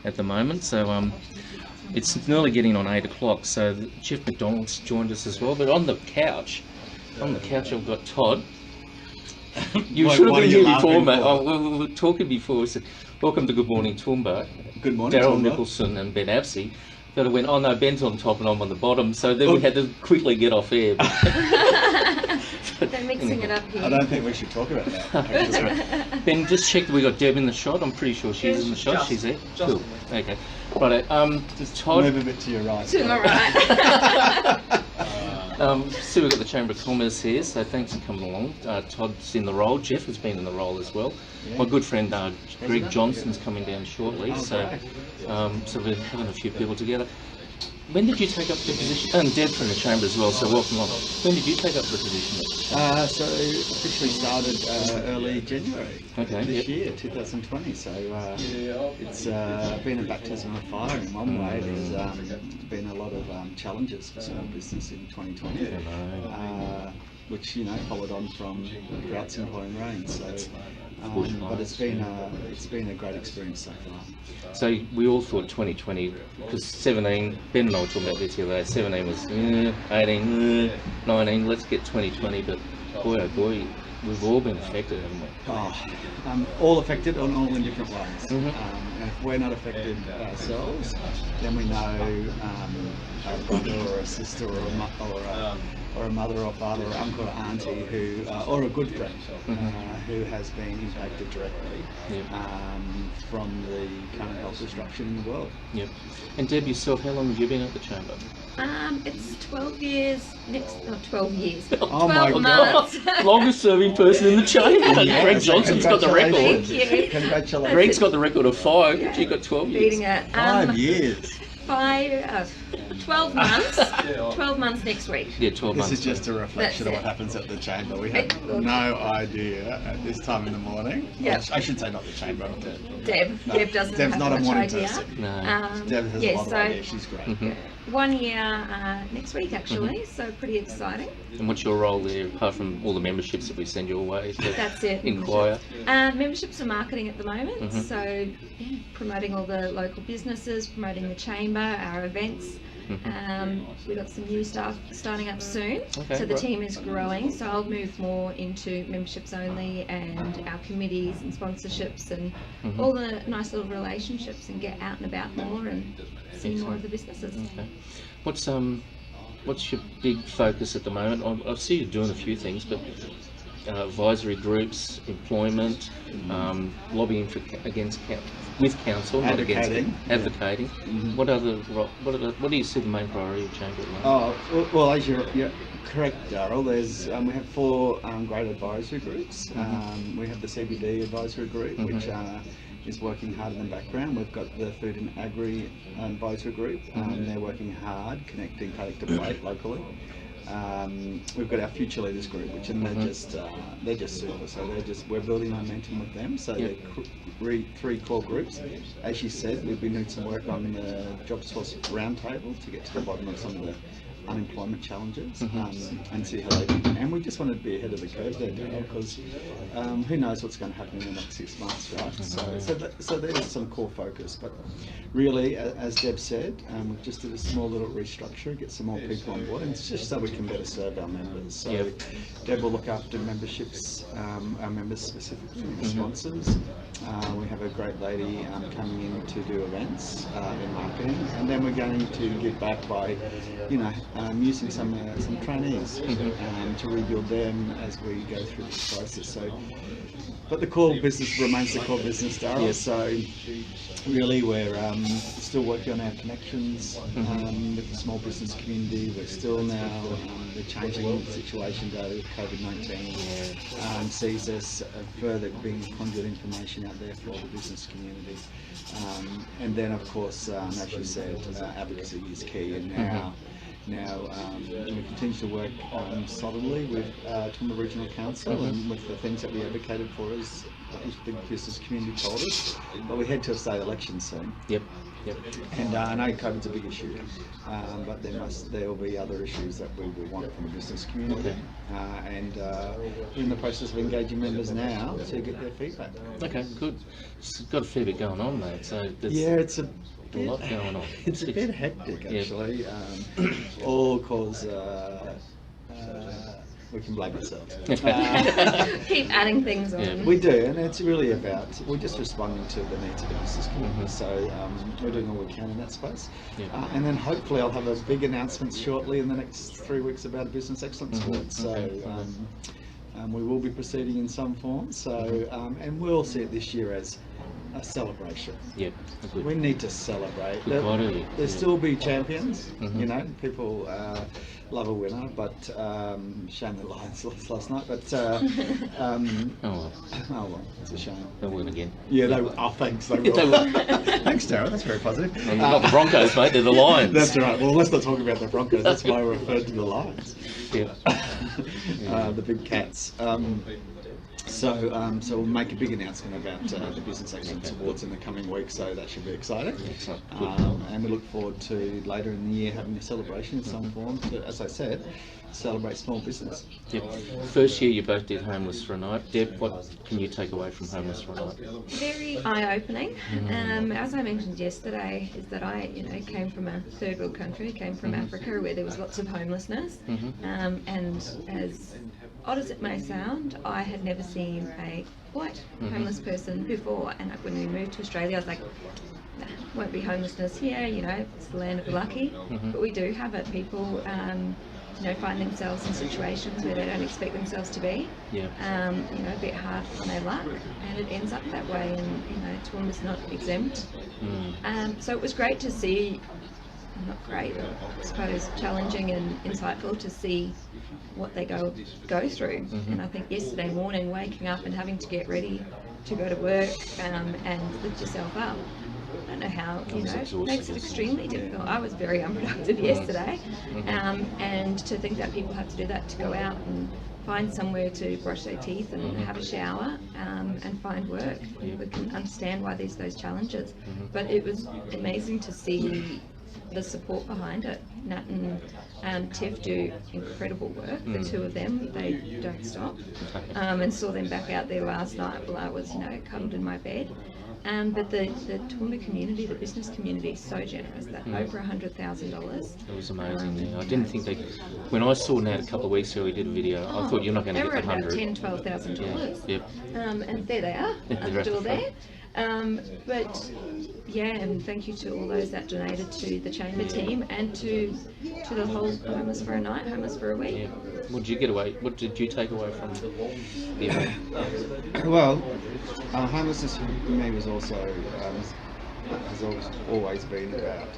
at the moment, so it's nearly getting on 8 o'clock. So Jeff McDonald's joined us as well. But on the couch I've got Todd. You should have been here before, mate. We were talking before. We said, welcome to Good Morning Toowoomba. Good morning, Daryl Toowoomba. Nicholson and Ben Apsey. But it went, oh no, Ben's on top and I'm on the bottom. So then we had to quickly get off air. They're mixing it up here. I don't think we should talk about that. Ben, just check that we got Deb in the shot. I'm pretty sure she's in the shot. She's there. Cool. Okay. Right. Just Todd. move a bit to your right. To my right. So we've got the Chamber of Commerce here, so thanks for coming along. Todd's in the role. Jeff has been in the role as well. Yeah. My good friend Greg Johnson's coming down shortly, Oh, so great. so we're having a few people together. When did you take up the position? And Deb from the Chamber as well, so welcome along. When did you take up the position? So officially started early January this Yep. year, 2020. So it's been a baptism of fire in one way. There's been a lot of challenges for small business in 2020, which followed on from droughts and pouring rain. So, but it's been a great experience so far. So we all thought 2020, because 17, Ben and I were talking about this the other day, 17 was 18, 19, let's get 2020, but boy oh boy, we've all been affected, haven't we? All affected all in different ways. And if we're not affected ourselves, then we know a brother or a sister or a mother or father or uncle or auntie who, or a good friend who has been impacted directly from the current health disruption in the world. Yep. And Deb, yourself, how long have you been at the Chamber? It's 12 years, not 12 years, Oh 12 my months. Longest serving person in the Chamber. Greg Johnson's got the record. Thank you. Congratulations. Greg's got the record of 5, but you got 12 years. Beating it. 5 years. 12 months. 12 months next week. Yeah, 12 months. This is just a reflection of That's what it. happens at the Chamber. We have no idea at this time in the morning. Yep. I should say not the Chamber. Deb doesn't Deb's have not much a morning idea. person. No. Deb has a lot of ideas. She's great. 1 year next week actually, so pretty exciting. And what's your role there, apart from all the memberships that we send your way to That's it. inquire? Memberships are marketing at the moment, so promoting all the local businesses, promoting the chamber, our events. We've got some new staff starting up soon, so the team is growing. So I'll move more into memberships only and our committees and sponsorships and all the nice little relationships, and get out and about more and see more of the businesses. Okay. What's your big focus at the moment? I see you doing a few things, but advisory groups, employment, lobbying with council, not against advocating. What do you see the main priority of Chamber at the moment? Well, as you're correct, Daryl, there's we have 4 great advisory groups. We have the CBD advisory group, which is working hard in the background. We've got the Food and Agri advisory group. They're working hard connecting paddock to plate locally. We've got our Future Leaders group, which they're just super. So we're building momentum with them. So they're 3 core groups. As you said, we've been doing some work on the Jobs Force Roundtable to get to the bottom of some of the unemployment challenges and see how they do. And we just wanted to be ahead of the curve there, Dale, because who knows what's going to happen in the next 6 months, right? So there's some core focus. But really, as Deb said, we've just did a small little restructure, get some more people on board, and it's just so we can better serve our members. So Deb will look after memberships, our members specifically, and sponsors. We have a great lady coming in to do events in marketing, and then we're going to give back by, using some trainees to rebuild them as we go through this process. So, but the core business remains the core business, Daryl. So really, we're still working on our connections with the small business community. We're still now the changing situation with COVID-19 sees us further being conduit information out there for the business community. And then, of course, as you said, advocacy is key. And now we continue to work solidly with Toowoomba Regional Council and with the things that we advocated for as the business community told us, but we head to a state election soon. Yep. And I know COVID's a big issue, but there will be other issues that we will want from the business community. And we're in the process of engaging members now to get their feedback. Okay, good. It's got a fair bit going on, mate. So it's a lot going on. It's a bit hectic, actually. All because we can blame ourselves. Keep adding things on. Yeah. We do, and it's really about, we're just responding to the needs of the business community. So we're doing all we can in that space. And then hopefully I'll have a big announcement shortly in the next 3 weeks about a Business Excellence Award. So we will be proceeding in some form. So and we'll see it this year as a celebration. Yeah, good. We need to celebrate. There'll still be champions, you know, people love a winner, but shame the Lions lost last night, but oh well, it's a shame. They'll win again. Yeah, they will. Oh, thanks, they will. Thanks, Darren, that's very positive. Not the Broncos, mate, they're the Lions. That's right, well, let's not talk about the Broncos, that's why I referred to the Lions. The big cats. So we'll make a big announcement about the Business Excellence Awards in the coming week, so that should be exciting. And we look forward to later in the year having a celebration in some form to, as I said, celebrate small business. First year you both did Homeless for a Night. Deb, what can you take away from Homeless for a Night? Very eye-opening. As I mentioned yesterday, is that I came from a third world country, came from Africa where there was lots of homelessness, and as odd as it may sound, I had never seen a white homeless person before, and when we moved to Australia I was like, nah, won't be homelessness here, it's the land of the lucky, but we do have it. People find themselves in situations where they don't expect themselves to be, a bit hard on their luck, and it ends up that way, and Toowoomba's not exempt. So it was great to see, not great, I suppose challenging and insightful to see what they go through. And I think yesterday morning, waking up and having to get ready to go to work and lift yourself up, I don't know how, makes it extremely difficult. I was very unproductive yesterday, and to think that people have to do that to go out and find somewhere to brush their teeth and have a shower and find work. We can understand why there's those challenges, but it was amazing to see the support behind it. Nat and Tiff do incredible work. The two of them, they don't stop. And saw them back out there last night while I was, cuddled in my bed. But the Toowoomba community, the business community, is so generous. That over $100,000. It was amazing. I didn't think when I saw Nat a couple of weeks ago, he did a video. I thought you're not going to get the 100. They were about $10,000, $12,000. And there they are, still there. But yeah, and thank you to all those that donated to the chamber team and to the whole Homeless for a Night, Homeless for a Week. What did you take away from the event? Well, homelessness for me was also has always been about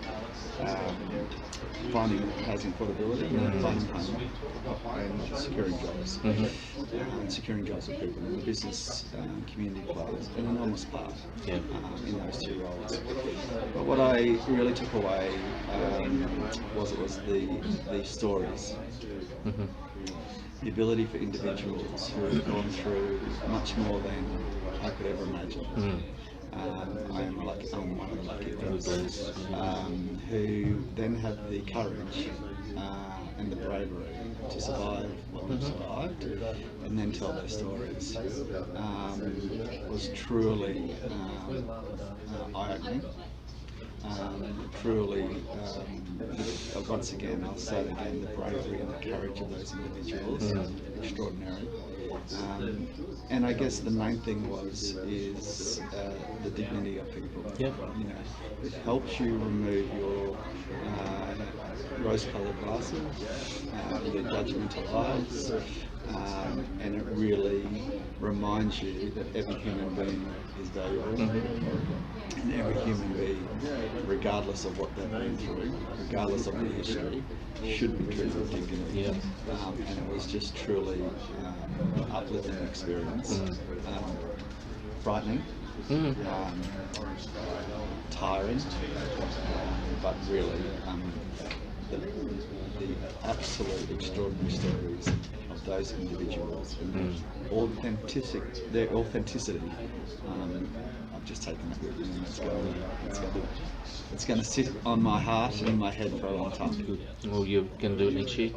finding housing affordability, finding home, and securing jobs. And securing jobs for people in the business community plays an enormous part in those two roles. But what I really took away was the stories. The ability for individuals who have gone through much more than I could ever imagine. I'm one of the lucky ones, who then have the courage and the bravery to survive what they've survived and then tell their stories. Was truly eye-opening. Truly, once again, I'll say it again, the bravery and the courage of those individuals extraordinary. And I guess the main thing is the dignity of people. It helps you remove your rose-coloured glasses, your judgmental eyes, and it really reminds you that every human being is valuable, and every human being, regardless of what they've been through, regardless of their history, should be treated with dignity. And it was just truly an uplifting experience. Frightening, tiring, but really the absolute extraordinary stories of those individuals and their authenticity. I've just taken that with me, and it's going to sit on my heart and in my head for a long time. Good. Well, you're going to do it next year?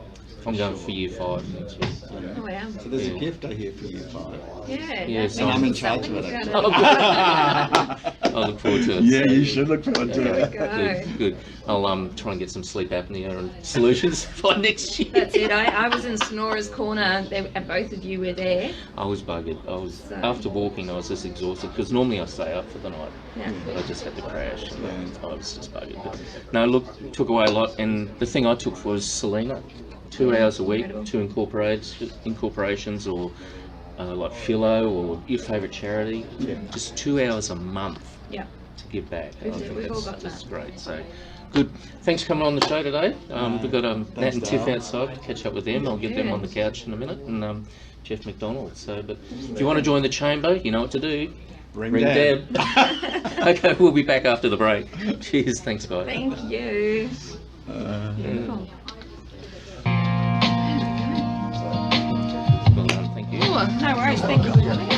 I'm going for year 5 next year. Oh, wow. So there's a gift I hear for year 5. Yeah, so I'm in charge of it, actually. I look forward to it. Yeah, you should look forward to There we it. go. Good. I'll try and get some sleep apnea and solutions by next year. That's it. I was in Snorer's Corner, and both of you were there. I was buggered. After walking, I was just exhausted because normally I stay up for the night. Yeah. But I just had to crash. And I was just buggered. But no, look, took away a lot. And the thing I took was Selena. 2 hours a week, Incredible. 2 incorporations, or like Philo, or your favourite charity. Just 2 hours a month Yeah. to give back. We've I think all got that's that. great. So good. Thanks for coming on the show today. We've got Nat and Tiff Darryl. outside to catch up with them. I'll get them on the couch in a minute, and Jeff McDonald. So, but if you want to join the chamber, you know what to do. Ring Deb. Okay, we'll be back after the break. Cheers. Thanks, guys. Thank you. Beautiful. Well done. Thank you. Oh, no worries. Thank you for coming.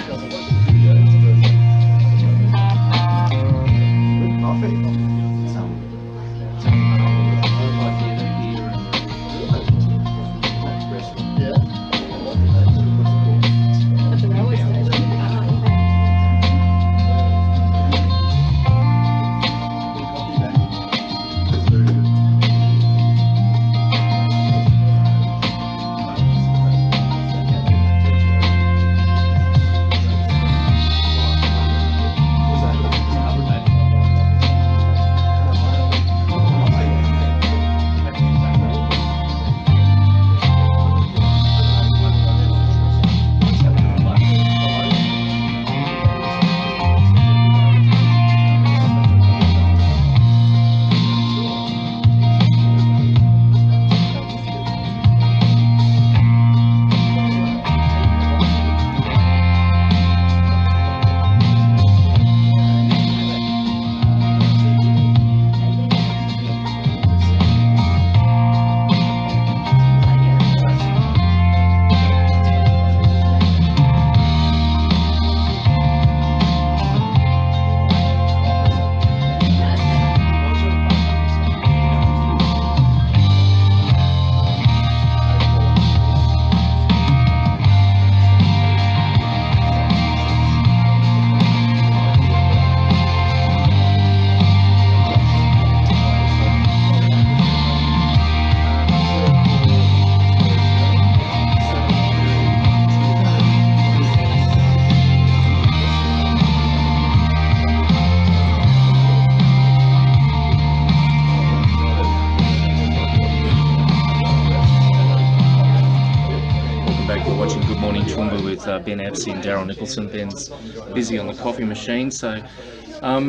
Ben Absey and Darryl Nicholson. Ben's busy on the coffee machine, so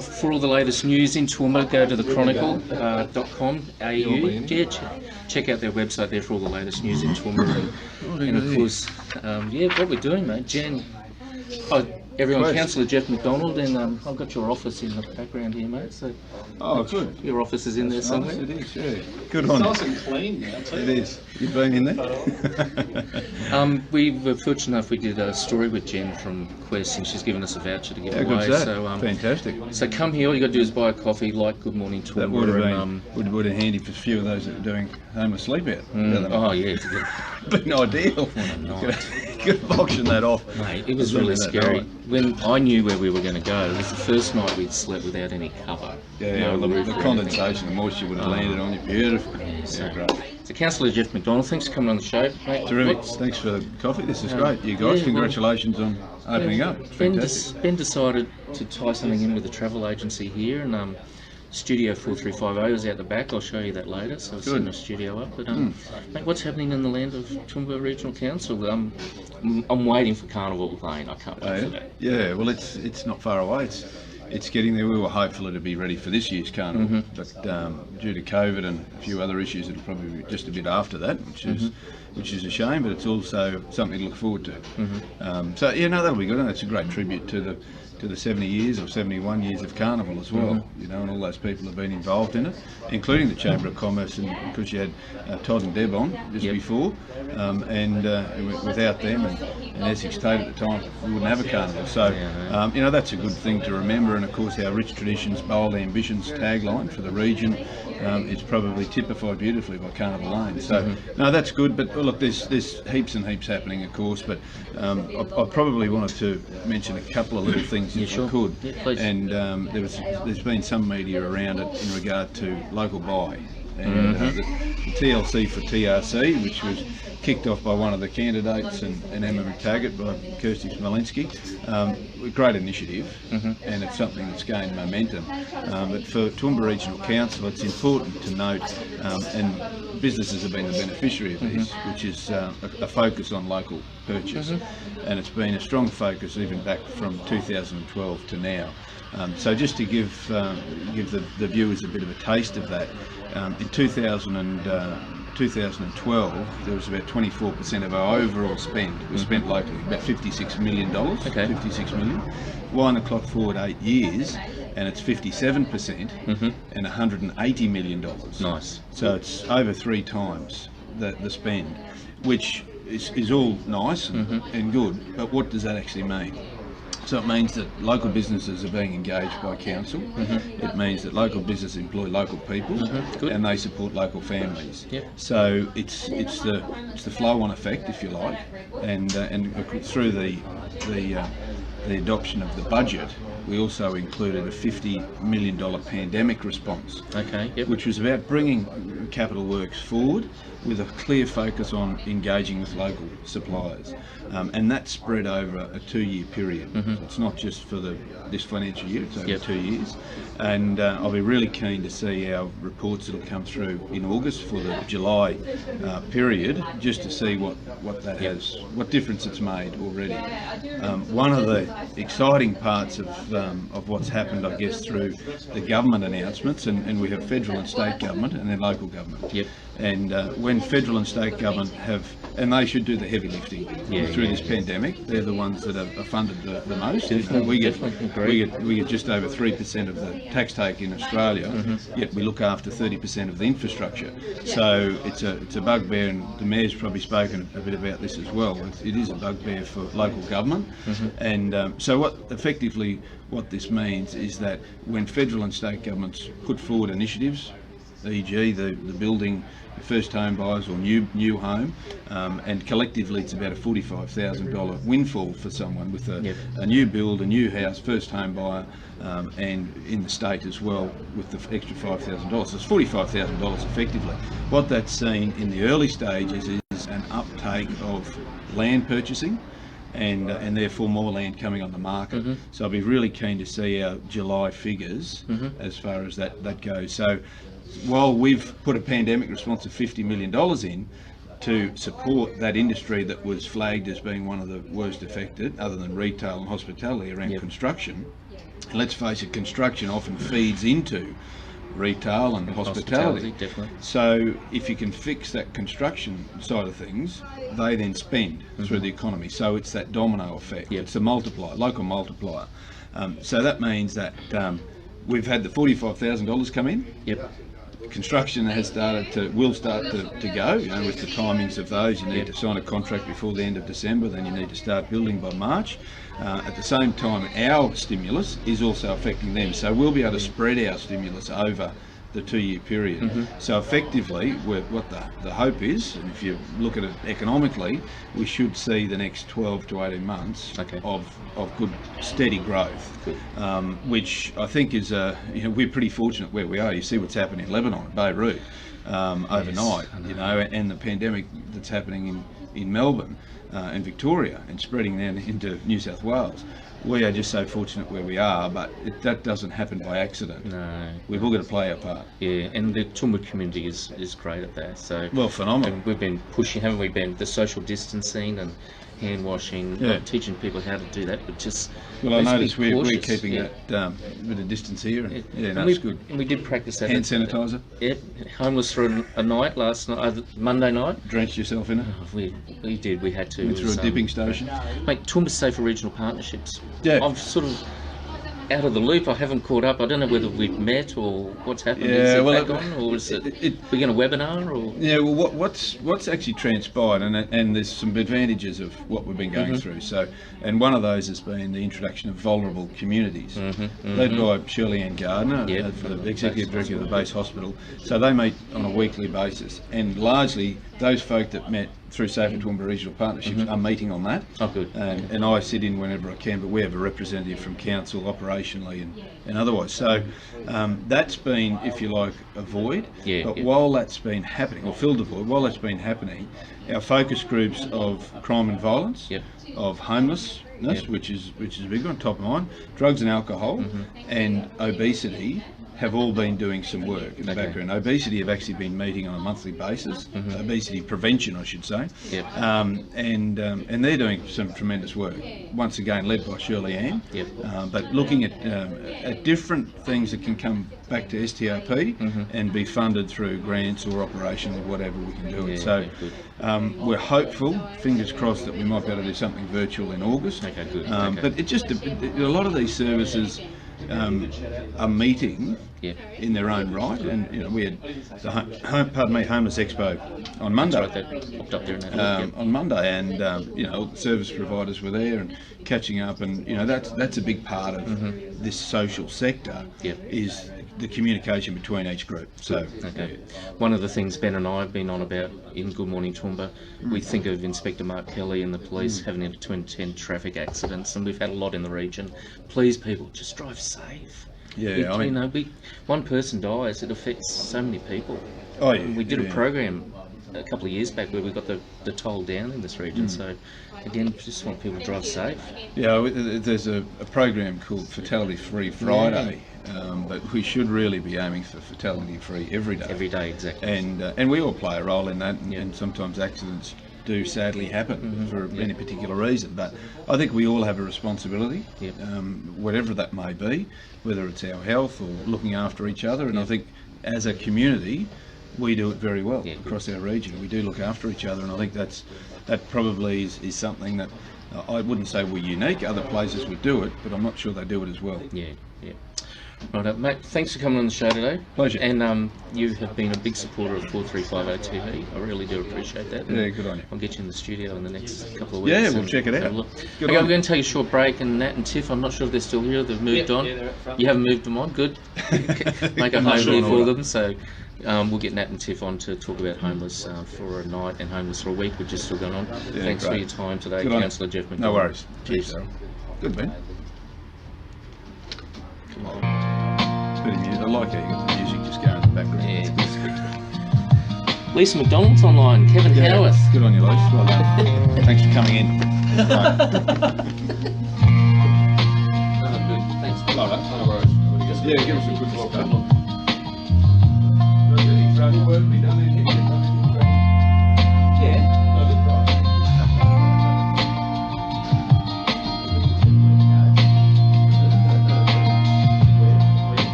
for all the latest news in Toowoomba, go to thechronicle.com.au. Yeah, check out their website there for all the latest news in Toowoomba. And of course, what we're doing, mate, Jen. Everyone, Councillor Jeff McDonald, and I've got your office in the background here, mate. So, good. Your office is in there somewhere. It is, yeah. Good on you. It's nice and clean now, too. It is. You've been in there? We were fortunate enough we did a story with Jen from Quest, and she's given us a voucher to give away. Good's that? So, Fantastic. So come here. All you got to do is buy a coffee, like Good Morning Toowoomba. That would have been would have handy for a few of those that are doing home and sleep out. Oh yeah, been ideal. What a night. Could have auctioned that off. Mate, it was really scary. When I knew where we were going to go, it was the first night we'd slept without any cover. Yeah, No roof the or condensation, the moisture would have landed on you. Beautiful. So, great. So Councillor Jeff McDonald, thanks for coming on the show, mate. Terrific. Thanks for the coffee. This is great. You guys, congratulations on opening up. Fantastic. Ben decided to tie something in with a travel agency here, and Studio 4350 is out the back. I'll show you that later. So it's in the studio up. But mate, what's happening in the land of Toowoomba Regional Council? I'm waiting for Carnival Lane. I can't wait for that. Yeah, well, it's not far away. It's getting there. We were hopeful to be ready for this year's carnival, but due to COVID and a few other issues, it'll probably be just a bit after that, which is a shame. But it's also something to look forward to. So that'll be good, and it's a great tribute to to the 70 years or 71 years of Carnival as well, you know, and all those people have been involved in it, including the Chamber of Commerce, and because you had Todd and Deb on just before, and without them and Essex State at the time, we wouldn't have a Carnival. So, you know, that's a good thing to remember, and of course our Rich Traditions, Bold Ambitions tagline for the region is probably typified beautifully by Carnival Lane. So, no, that's good, but look, there's heaps and heaps happening, of course, but I probably wanted to mention a couple of little things if I could. And there's been some media around it in regard to local buy, and the TLC for TRC, which was kicked off by one of the candidates and Emma McTaggart, by Kirsty Smolinski. Great initiative, and it's something that's gained momentum. But for Toowoomba Regional Council, it's important to note, and businesses have been the beneficiary of this, which is a focus on local purchase, and it's been a strong focus even back from 2012 to now. So just to give the viewers a bit of a taste of that, in 2012, there was about 24% of our overall spend was spent locally, about $56 million. 56 million. Wind the clock forward 8 years, and it's 57% and $180 million. Nice. So it's over 3 times the spend, which is all nice and good, but what does that actually mean? So it means that local businesses are being engaged by council. It means that local businesses employ local people, and they support local families. So it's the flow-on effect, if you like, and through the adoption of the budget, we also included a $50 million pandemic response, which was about bringing capital works forward with a clear focus on engaging with local suppliers, and that's spread over a 2-year period. So it's not just for this financial year, it's over 2 years, and I'll be really keen to see our reports that'll come through in August for the July period, just to see what difference it's made already. One of the exciting parts of what's happened, I guess, through the government announcements, and we have federal and state government and then local government. And when federal and state government and they should do the heavy lifting through this pandemic. They're the ones that are funded the most. We get just over 3% of the tax take in Australia, yet we look after 30% of the infrastructure. So it's a bugbear, and the Mayor's probably spoken a bit about this as well. It is a bugbear for local government, and so what this means is that when federal and state governments put forward initiatives, e.g. the building first home buyers or new home, and collectively it's about a $45,000 windfall for someone with a new build, a new house, first home buyer, and in the state as well with the extra $5,000. So it's $45,000 effectively. What that's seen in the early stages is an uptake of land purchasing, and therefore more land coming on the market. So I'll be really keen to see our July figures as far as that goes. So while we've put a pandemic response of $50 million in to support that industry that was flagged as being one of the worst affected, other than retail and hospitality, around construction, and let's face it, construction often feeds into retail and hospitality. Definitely. So if you can fix that construction side of things, they then spend through the economy. So it's that domino effect. It's a multiplier, local multiplier. So that means that we've had the $45,000 come in. Construction will start to go, with the timings of those. You need to sign a contract before the end of December, then you need to start building by March. At the same time, our stimulus is also affecting them, so we'll be able to spread our stimulus over the 2-year period. So effectively, what the hope is, and if you look at it economically, we should see the next 12 to 18 months of good steady growth, which I think is we're pretty fortunate where we are. You see what's happening in Lebanon, Beirut, overnight, and the pandemic that's happening in Melbourne and Victoria, and spreading then into New South Wales. We are just so fortunate where we are, but that doesn't happen by accident. No. We've all got to play our part. Yeah, and the Toowoomba community is great at that. So phenomenal. And we've been pushing, haven't we, the social distancing and hand washing, not teaching people how to do that, but just... Well, I noticed we're keeping that bit of distance here, and that's good. And we did practice that. Hand sanitizer? Homeless for a night Monday night. Drenched yourself in it? We did, we had to. Went through a dipping station? Toowoomba Safer Regional Partnerships. I've sort of out of the loop. I haven't caught up. I don't know whether we've met or what's happened. Yeah, is it well, back on, or is it we going a webinar? Or yeah, well, what's actually transpired, and there's some advantages of what we've been going through. So, and one of those has been the introduction of vulnerable communities, led by Shirley Ann Gardner, for the executive director of the base hospital. So they meet on a weekly basis, and largely those folk that met through Safer Toowoomba Regional Partnerships are meeting on that. Oh, good. And I sit in whenever I can, but we have a representative from council operationally and otherwise. So that's been, if you like, a void. But while that's been happening, or filled a void, while that's been happening, our focus groups of crime and violence, of homelessness, which is a big one, top of mind, drugs and alcohol, and obesity, have all been doing some work in the background. Obesity have actually been meeting on a monthly basis, obesity prevention I should say, and they're doing some tremendous work, once again led by Shirley Ann, but looking at different things that can come back to STRP and be funded through grants or operational, whatever we can do it. So we're hopeful, fingers crossed, that we might be able to do something virtual in August. But it just, a lot of these services are meeting in their own right, and we had the Homeless Expo on Monday. On Monday, and service providers were there and catching up, and that's a big part of this social sector is the communication between each group. So one of the things Ben and I have been on about in Good Morning Toowoomba, we think of Inspector Mark Kelly and the police having had 10 traffic accidents, and we've had a lot in the region. Please, people, just drive safe. One person dies, it affects so many people. We did a program a couple of years back where we got the toll down in this region. So again, just want people to drive safe. There's a program called Fatality Free Friday, but we should really be aiming for fatality free every day. Every day, exactly. And we all play a role in that, and sometimes accidents do sadly happen for any particular reason, but I think we all have a responsibility, whatever that may be, whether it's our health or looking after each other, and I think as a community we do it very well across our region. We do look after each other, and I think that probably is something that I wouldn't say we're unique. Other places would do it, but I'm not sure they do it as well. Right, mate, thanks for coming on the show today. Pleasure. And you have been a big supporter of 4350 TV. I really do appreciate that. And good on you. I'll get you in the studio in the next couple of weeks. Yeah, we'll check it out. Okay, we're going to take a short break, and Nat and Tiff, I'm not sure if they're still here. They've moved on. You haven't moved them on? Good. Make a home here for them. So we'll get Nat and Tiff on to talk about homeless for a night and homeless for a week, which is still going on. Thanks for your time today, Councillor Jeff McDonald. No worries. Cheers. Good, Ben. Come on. I like how you got the music just going in the background. Good. Lisa McDonald's online. Kevin Howarth. Good on you, Lisa. Well done. Thanks for coming in. Good. Thanks. No worries. Yeah, give us a quick look.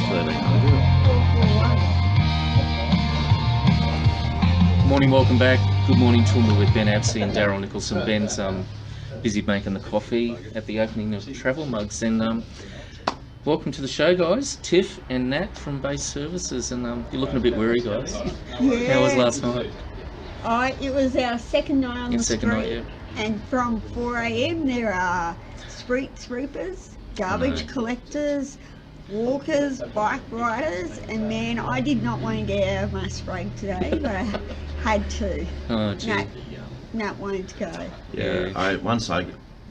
Good morning, welcome back. Good morning, Toowoomba with Ben Absey and Daryl Nicholson. Ben's busy making the coffee at the opening of Travel Mugs. And welcome to the show, guys. Tiff and Nat from Base Services. And you're looking a bit weary, guys. Yeah. How was last night? It was our second night on the second street. night, yeah. And from 4 a.m. there are street sweepers, garbage collectors, walkers, bike riders, and man, I did not want to get out of my sprag today, but I had to. Oh, gee. Nat wanted to go. Yeah,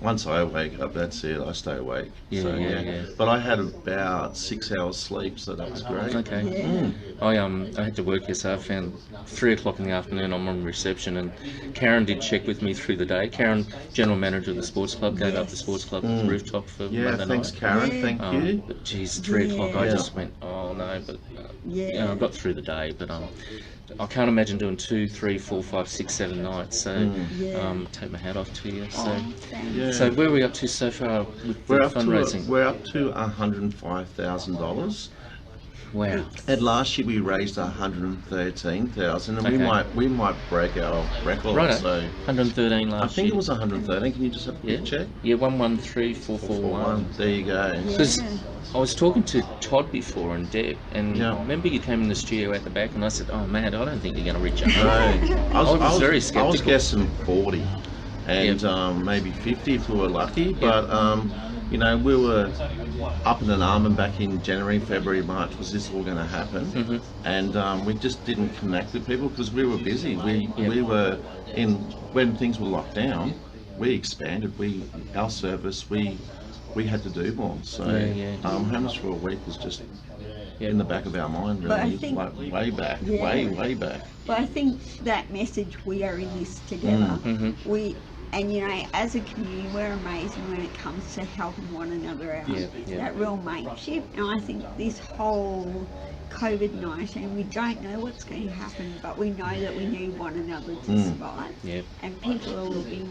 once I wake up, that's it. I stay awake. Yeah, so, yeah. But I had about 6 hours sleep, so that was great. Okay. Yeah. I had to work yesterday. I found 3 o'clock in the afternoon I'm on reception, and Karen did check with me through the day. Karen, general manager of the sports club, gave up the sports club rooftop for Monday thanks, night. Karen. Thank you. But geez, 3 o'clock, I just went, oh no. But I got through the day. But I can't imagine doing 2, 3, 4, 5, 6, 7 nights. So take my hat off to you. So where are we up to so far with the fundraising? We're up to $105,000. Wow. And last year we raised $113,000, and we might break our record. Right. So 113 last year. I think it was 113. Can you just have a quick check? Yeah, 113441. There you go. Because I was talking to Todd before and Deb, and I remember you came in the studio at the back, and I said, "Oh man, I don't think you're going to reach 100." No, I was very skeptical. I was guessing 40, and maybe 50 if we were lucky. But you know, we were up in an arm back in January, February, March. Was this all going to happen? And we just didn't connect with people because we were busy. We were in when things were locked down. We expanded. Our service. We had to do more. So Homeless for a Week was just in the back of our mind, really. But I think, like way back, way back. But I think that message, we are in this together. And you know, as a community, we're amazing when it comes to helping one another out. That real mateship. And I think this whole COVID-19, we don't know what's going to happen, but we know that we need one another to survive. And people are looking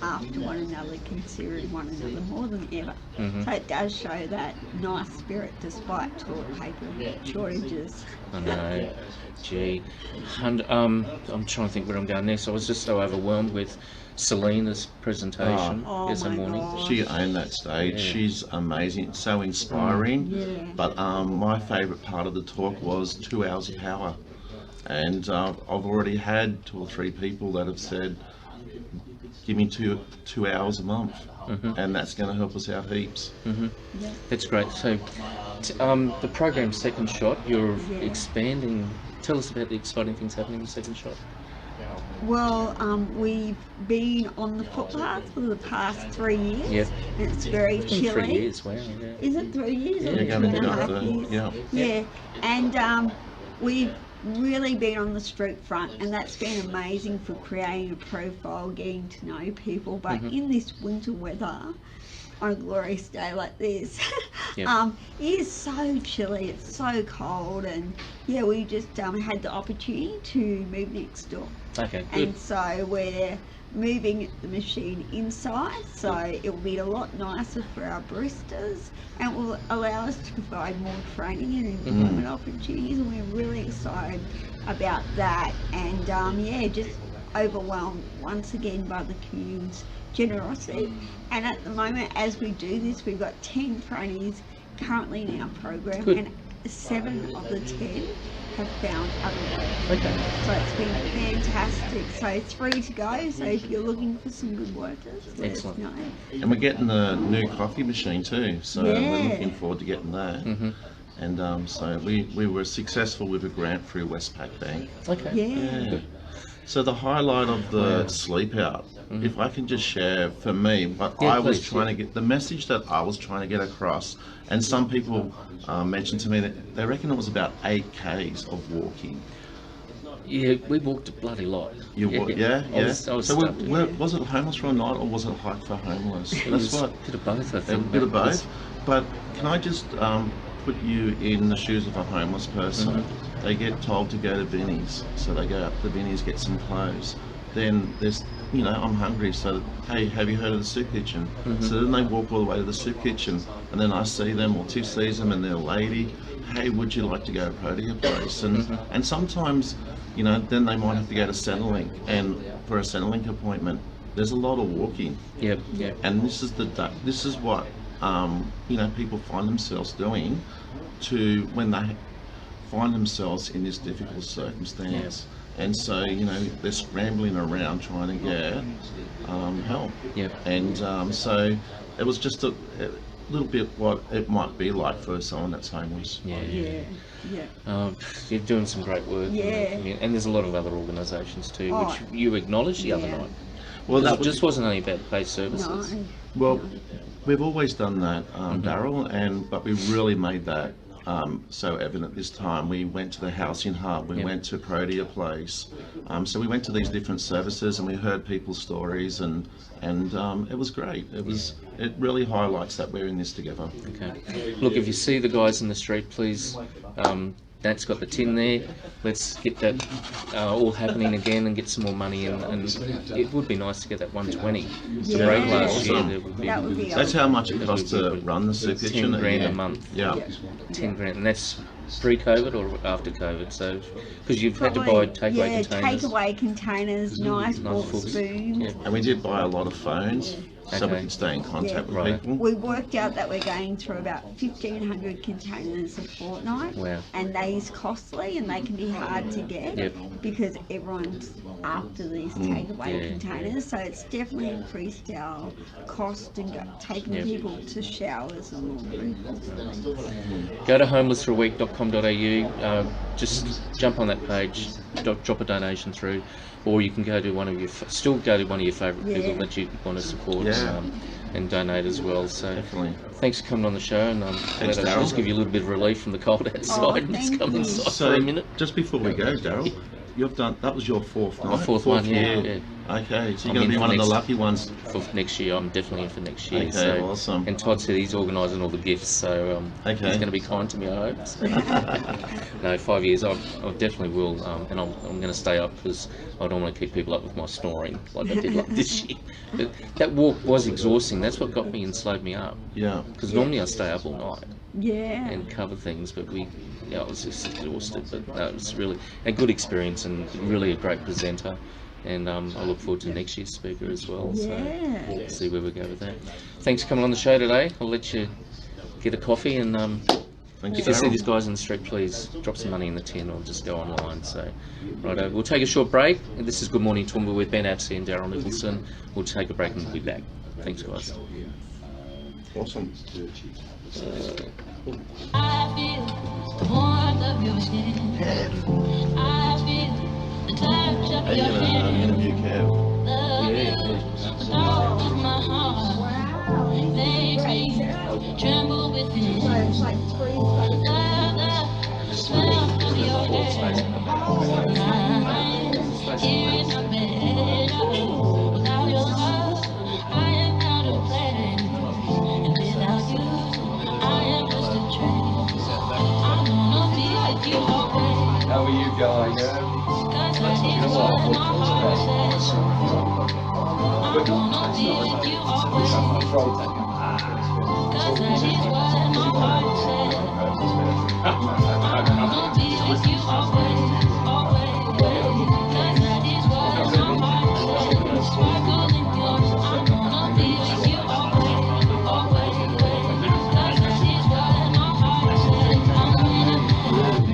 after one another, considering one another more than ever. So it does show that nice spirit despite toilet paper shortages. I know. Gee. I'm trying to think where I'm going next. I was just so overwhelmed with Selena's presentation yesterday morning. Gosh. She owned that stage. She's amazing, so inspiring. But my favourite part of the talk was 2 hours of power. And I've already had 2 or 3 people that have said, give me two hours a month, and that's going to help us out heaps. That's great. So the program Second Shot, you're expanding. Tell us about the exciting things happening in Second Shot. Well, we've been on the footpath for the past 3 years, and it's very chilly. 3 years, wow. Is it 3 years? Yeah, or going to 2.5 years? Yeah, and we've really been on the street front, and that's been amazing for creating a profile, getting to know people. But in this winter weather, on a glorious day like this, it is so chilly, it's so cold, and we just had the opportunity to move next door. Okay, good. And so we're moving the machine inside, so it will be a lot nicer for our baristas, and will allow us to provide more training and employment opportunities, and we're really excited about that. And just overwhelmed once again by the community's generosity. And at the moment, as we do this, we've got 10 trainees currently in our program, and 7 of the 10 have found other work. So it's been fantastic. So 3 to go. So if you're looking for some good workers, let us know. And we're getting the new coffee machine too. So we're looking forward to getting that. And so we were successful with a grant through Westpac Bank. So the highlight of the sleep out, if I can just share for me what I was trying to get, the message that I was trying to get across, and some people mentioned to me that they reckon it was about 8 Ks of walking. Yeah, we walked a bloody lot. You walked, I was so was it Homeless for a Night, or was it Hike for Homeless? It was a bit of both, I think. A bit of both. But can I just put you in the shoes of a homeless person? They get told to go to Vinnie's, so they go up to Vinnie's, get some clothes. Then there's you know, I'm hungry, so hey, have you heard of the soup kitchen? So then they walk all the way to the soup kitchen, and then I see them, or Tiff sees them, and they're a lady, hey, would you like to go to your place? And sometimes, you know, then they might have to go to Centrelink, and for a Centrelink appointment, there's a lot of walking. Yep. And this is what you know, people find themselves doing to when they find themselves in this difficult circumstance. And so, you know, they're scrambling around trying to get help. And so it was just a little bit what it might be like for someone that's homeless. You're doing some great work. And there's a lot of other organisations too, which you acknowledged the other night. Well, that just wasn't only about paid services. No. Well, we've always done that, Daryl, but we really made that so evident this time. We went to the Housing Hub, we went to Protea Place, so we went to these different services and we heard people's stories, and it was great. It really highlights that we're in this together. Okay. Look, if you see the guys in the street, please. Nat's got the tin there. Let's get that all happening again and get some more money in. And it would be nice to get that 120 to break last year. That would be that's how much it costs to run the soup kitchen. 10 grand a month. 10 grand, and that's pre-COVID or after COVID? So, because you've had to buy takeaway containers. Takeaway containers, nice full spoons. And we did buy a lot of phones. So we can stay in contact with people. We worked out that we're going through about 1,500 containers a fortnight. Wow. And they's costly and they can be hard to get because everyone's after these takeaway containers. So it's definitely increased our cost and taking people to showers and laundry. Go to homelessforweek.com.au. Just jump on that page, drop a donation through. Or you can go to one of your favourite people that you want to support and donate as well. So definitely. Thanks for coming on the show, and let us just give you a little bit of relief from the cold outside and just come inside for a minute. Just before we go, Daryl, that was your fourth night. My fourth one, yeah. Okay, so you're going to be one of the lucky ones. For next year, I'm definitely in for next year. Okay, so, awesome. And Todd said he's organising all the gifts, so he's going to be kind to me, I hope. So. No, 5 years, I definitely will, and I'm going to stay up because I don't want to keep people up with my snoring like I did this year. But that walk was exhausting. That's what got me and slowed me up. Yeah. Because normally I stay up all night. Yeah. And cover things, but I was just exhausted. But no, it was really a good experience and really a great presenter. And I look forward to next year's speaker as well. So we'll see where we go with that. Thanks for coming on the show today. I'll let you get a coffee, and if you see these guys in the street, please drop some money in the tin or just go online. So, right, we'll take a short break. This is Good Morning Toowoomba with Ben Absey and Daryl Nicholson. We'll take a break and we'll be back. Thanks, guys. Awesome. I feel the warmth of your skin. I feel the touch of your hand. Love you, the thought of my heart makes me tremble within. Love the smell of your hair. Here in my bed, without your love, I am out of place. And without you, I am just a train. I wanna be with you always. How are you going? Cause that is what my heart says. I wanna be with you always. Cause that is what my heart says. I wanna be with you always, always. Cause that is what my heart says. Sparkling yours, I wanna be with you always, always. Cause that is what my heart says. I wanna be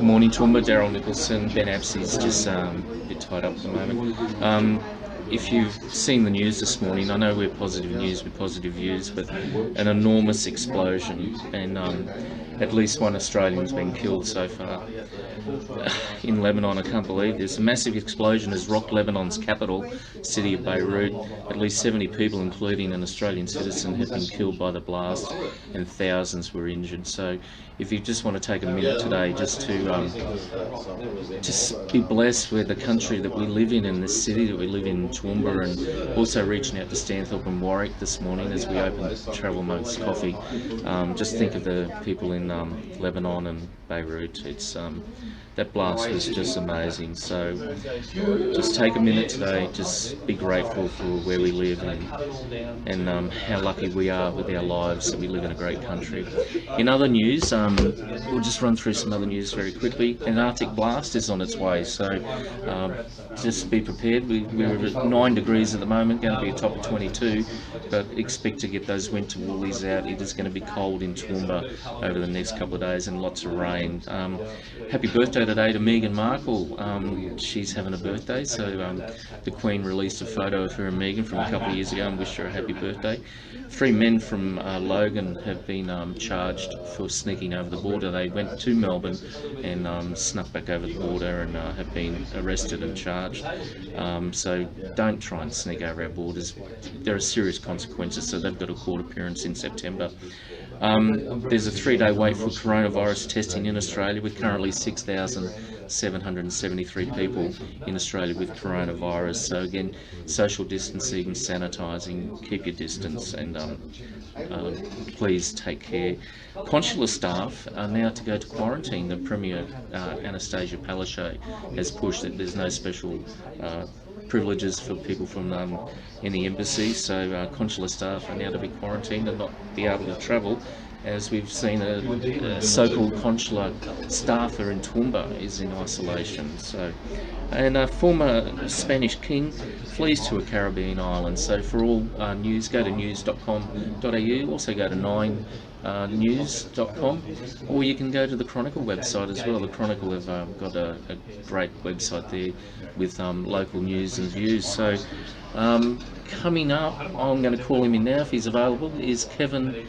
Good morning, Toowoomba. Daryl Nicholson. Ben Absey's just a bit tied up at the moment. If you've seen the news this morning, I know we're positive news with positive views, but an enormous explosion, and at least one Australian's been killed so far. In Lebanon, I can't believe this. A massive explosion has rocked Lebanon's capital, city of Beirut. At least 70 people, including an Australian citizen, have been killed by the blast, and thousands were injured. So if you just want to take a minute today just to just be blessed with the country that we live in and the city that we live in, Toowoomba, and also reaching out to Stanthorpe and Warwick this morning as we open Travel Mugs Coffee. Just think of the people in Lebanon and Beirut. It's that blast was just amazing. So just take a minute today, just be grateful for where we live and how lucky we are with our lives that we live in a great country. In other news, we'll just run through some other news very quickly. An Arctic blast is on its way, so just be prepared. We're at 9 degrees at the moment, going to be a top of 22, but expect to get those winter woolies out. It is going to be cold in Toowoomba over the next couple of days and lots of rain. Happy birthday today to Meghan Markle. She's having a birthday, so the Queen released a photo of her and Meghan from a couple of years ago and wished her a happy birthday. 3 men from Logan have been charged for sneaking over the border. They went to Melbourne and snuck back over the border and have been arrested and charged. So don't try and sneak over our borders. There are serious consequences, so they've got a court appearance in September. There's a 3-day wait for coronavirus testing in Australia, with currently 6,773 people in Australia with coronavirus. So again, social distancing, sanitising, keep your distance, and please take care. Consular staff are now to go to quarantine. The Premier, Anastasia Palaszczuk, has pushed that there's no special privileges for people from any embassy, so consular staff are now to be quarantined and not be able to travel, as we've seen a so-called consular staffer in Toowoomba is in isolation. So, and a former Spanish king flees to a Caribbean island. So for all news, go to news.com.au, also go to 9news.com, or you can go to the Chronicle website as well. The Chronicle have got a great website there with local news and views. So coming up, I'm going to call him in now if he's available, is Kevin,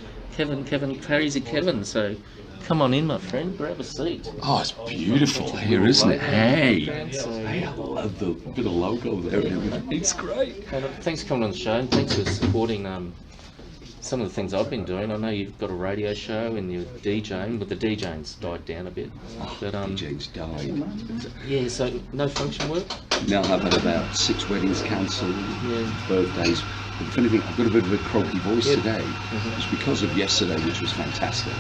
crazy Kevin. So come on in, my friend, grab a seat. Oh, it's beautiful here, isn't it? Hey, I love the bit of logo there. It's great. Thanks for coming on the show, and thanks for supporting some of the things I've been doing. I know you've got a radio show and you're DJing, but the DJing's died down a bit. But DJing's died. Yeah, so no function work? No, I've had about 6 weddings cancelled, birthdays. But the funny thing, I've got a bit of a croaky voice today. It's because of yesterday, which was fantastic.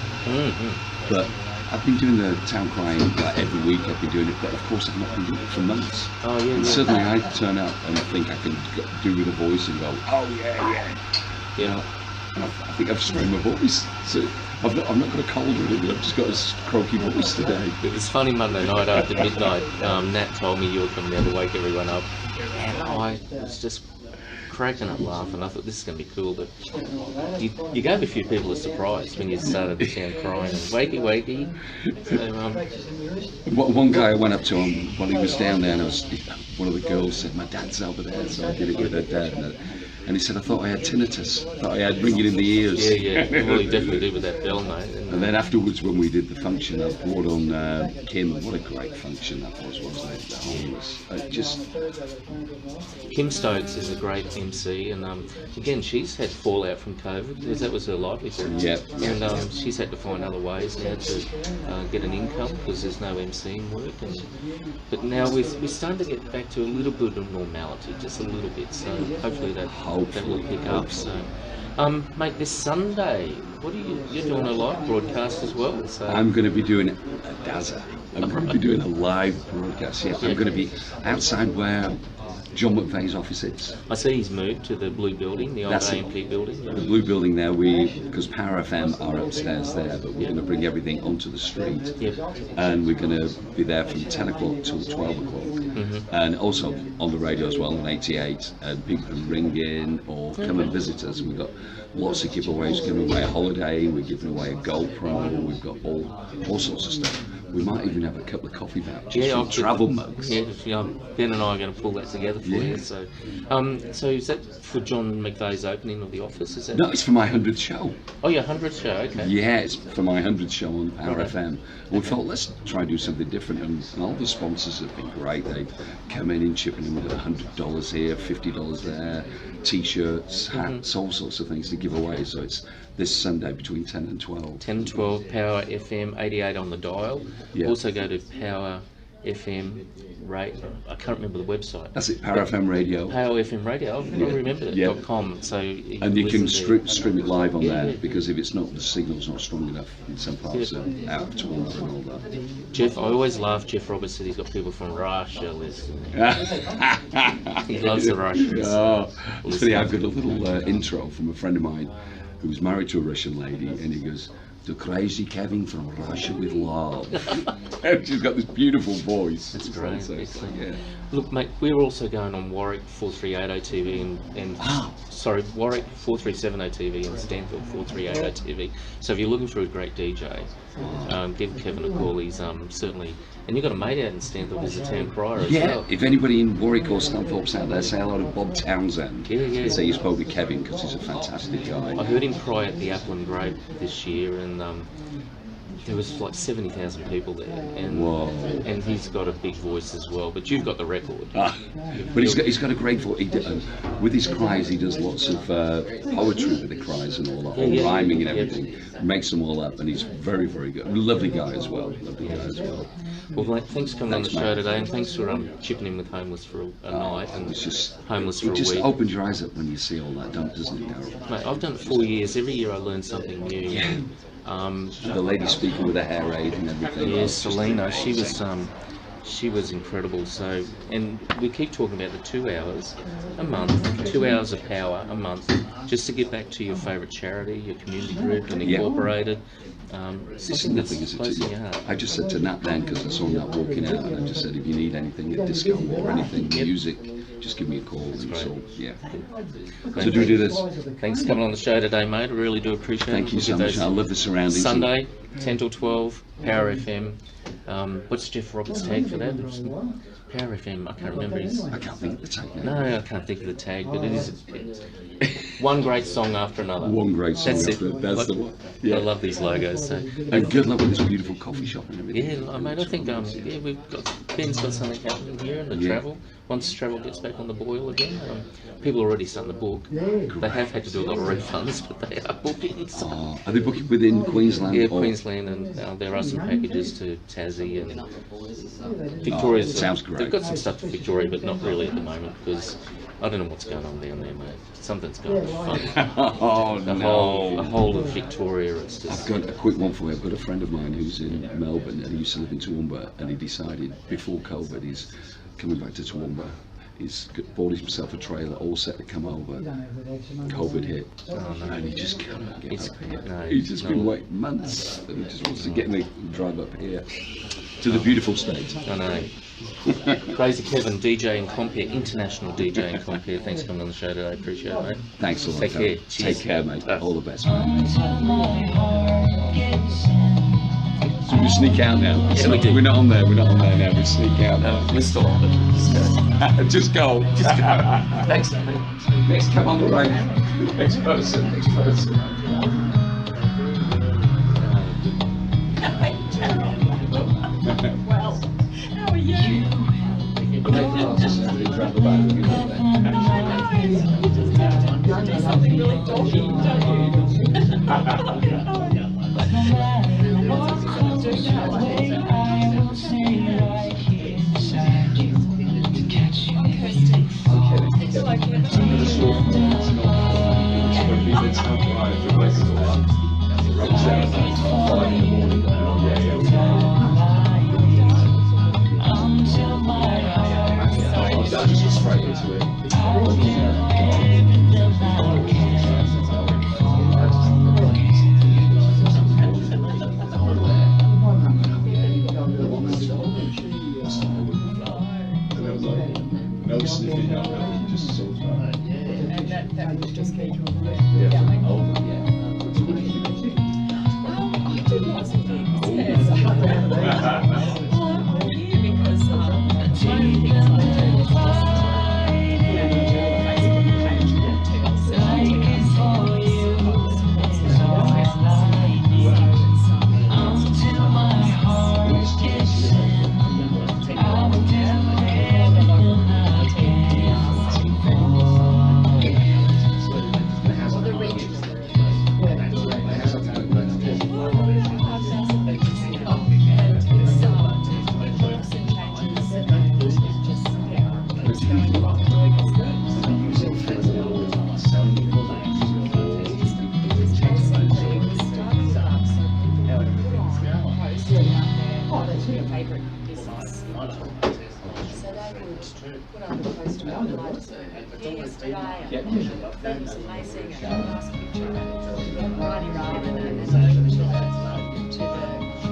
But I've been doing the town crying like every week. I've been doing it, but of course I've not been doing it for months. And suddenly I turn up and I think I can do with a voice and go, oh yeah. I think I've strained my voice. So I've not got a cold or anything. I've just got a croaky voice today. It was funny Monday night after midnight. Nat told me you were coming down to wake everyone up, and I was just cracking up laughing. I thought this is going to be cool, but you gave a few people a surprise when you started the sound crying and wakey. So, one guy I went up to him while he was down there, and one of the girls said, "My dad's over there," so I did it with her dad. And he said, I thought I had tinnitus. I thought I had ringing in the ears. Yeah. Well, you definitely do with that bell, mate. And then afterwards, when we did the function, I brought on Kim. What a great function that was, wasn't it? Kim Stokes is a great MC, and again, she's had fallout from COVID, because that was her livelihood. And she's had to find other ways now to get an income, because there's no MCing work. But now we're starting to get back to a little bit of normality, just a little bit. So hopefully that will pick up. So, mate, this Sunday, what are you're doing a live broadcast as well? So I'm going to be doing a Daza. I'm going to be doing a live broadcast. Yeah, I'm going to be outside where John McVeigh's office is. I see he's moved to the blue building, the old AMP building. The blue building there, because Power FM are upstairs there, but we're going to bring everything onto the street. And we're going to be there from 10 o'clock till 12 o'clock. And also on the radio as well, on 88. And people can ring in or come and visit us. We've got lots of giveaways, giving away a holiday, we're giving away a GoPro, we've got all sorts of stuff. We might even have a couple of coffee vouchers Yeah, from travel mugs. Yeah, Ben and I are going to pull that together for you. So, so is that for John McVeigh's opening of the office? Is that? No, it's for my 100th show. Oh, your 100th show, okay. Yeah, it's for my 100th show on Power FM. And we thought, let's try and do something different. And all the sponsors have been great. They've come in and chipping in with $100 here, $50 there, T-shirts, hats, all sorts of things to give away. So it's this Sunday between 10 and 12. 10 and 12, Power FM 88 on the dial. Yeah. Also go to Power FM I can't remember the website. That's it, Power FM Radio. Power FM Radio, I remember it, Yeah. .com. So you can stream it live on there, because if it's not, the signal's not strong enough in some parts of out of Toowoomba and all that. Jeff, I always laugh. Jeff Roberts said he's got people from Russia listening. He loves the Russians. Oh, it's funny. I've got a little intro from a friend of mine who's married to a Russian lady, and he goes, "The crazy Kevin from Russia with love." And she's got this beautiful voice. That's great. So, yeah. Look, mate, we're also going on Warwick 4380 TV and sorry, Warwick 4370 TV and Stanfield 4380 TV. So if you're looking for a great DJ, give Kevin a call. He's certainly, and you've got a mate out in Stanfield who's a town crier as well. If anybody in Warwick or Stanthorpe's out there, say hello to Bob Townsend. Yeah. Say you spoke with Kevin, because he's a fantastic guy. I heard him cry at the Apple and Grape this year, and there was like 70,000 people there, and he's got a big voice as well. But you've got the record. But he's got a great voice. With his cries, he does lots of poetry with the cries and all that, rhyming and everything. Makes them all up, and he's very, very good. Lovely guy as well. Well, mate, thanks for coming on the show today, and thanks for chipping in with Homeless for a night and Homeless for a week. It just opens your eyes up when you see all that, doesn't it, Darryl? Mate, I've done it 4 years. Every year I learn something new. Yeah. The lady speaking with a hair aid and everything. Yes, Selena, she was incredible. So, and we keep talking about the 2 hours a month, 2 hours of power a month, just to get back to your favourite charity, your community group, and Incorporated. It's nothing, is it? I just said to Nat then, because I saw Nat walking out, and I just said, if you need anything, a discount or anything, music, just give me a call. And so, So do this. Thanks for coming on the show today, mate. I really do appreciate it. Thank you so much. I love the surroundings. Sunday, 10 till 12, Power FM. What's Jeff Roberts' tag for that? Power FM, I can't remember his... I can't think of the tag. No, I can't think of the tag, but it is one great song after another. One great song after another. That's the one. I love these logos. So. And good luck with this beautiful coffee shop and everything. Yeah, mate, I think we've got... Ben's got something happening here in the travel. Once travel gets back on the boil again, people are already starting to book. They have had to do a lot of refunds, but they are booking. So. Are they booking within Queensland? Yeah, Queensland, and there are some packages to Tassie and Victoria's. Sounds great. They've got some stuff to Victoria, but not really at the moment, because I don't know what's going on down there, mate. Something's going on. A whole of Victoria. It's just. I've got a quick one for you. I've got a friend of mine who's in Melbourne, and he used to live in Toowoomba, and he decided before COVID he's coming back to Toowoomba. He's bought himself a trailer all set to come over. COVID hit, and he just cannot get up here. He's just been waiting months, and he just wants to get me and drive up here to the beautiful state. I know. Crazy Kevin, DJ and Compare, international DJ and Compare. Thanks for coming on the show today. I appreciate it, mate. Thanks a lot. Take care. Take care, mate. All the best, mate. So we sneak out now. Yeah, we do. We're not on there. We're not on there now. We sneak out. We're still on it. Just go. Just go. Thanks, mate. Next, come on the right. Next person. Next person. Well, how are you? Something really dodgy, don't you? favourite business in Toowoomba. So they would put up a poster on the here yesterday, and that was amazing, and the last picture, and Riley Ryan, and then to the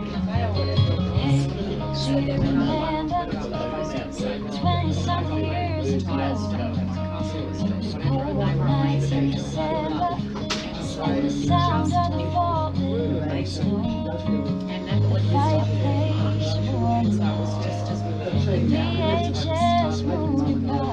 cafe or whatever it was. So then another one put up a poster saying, 20-something years ago, whatever they were amazing. And so just and that was just as we were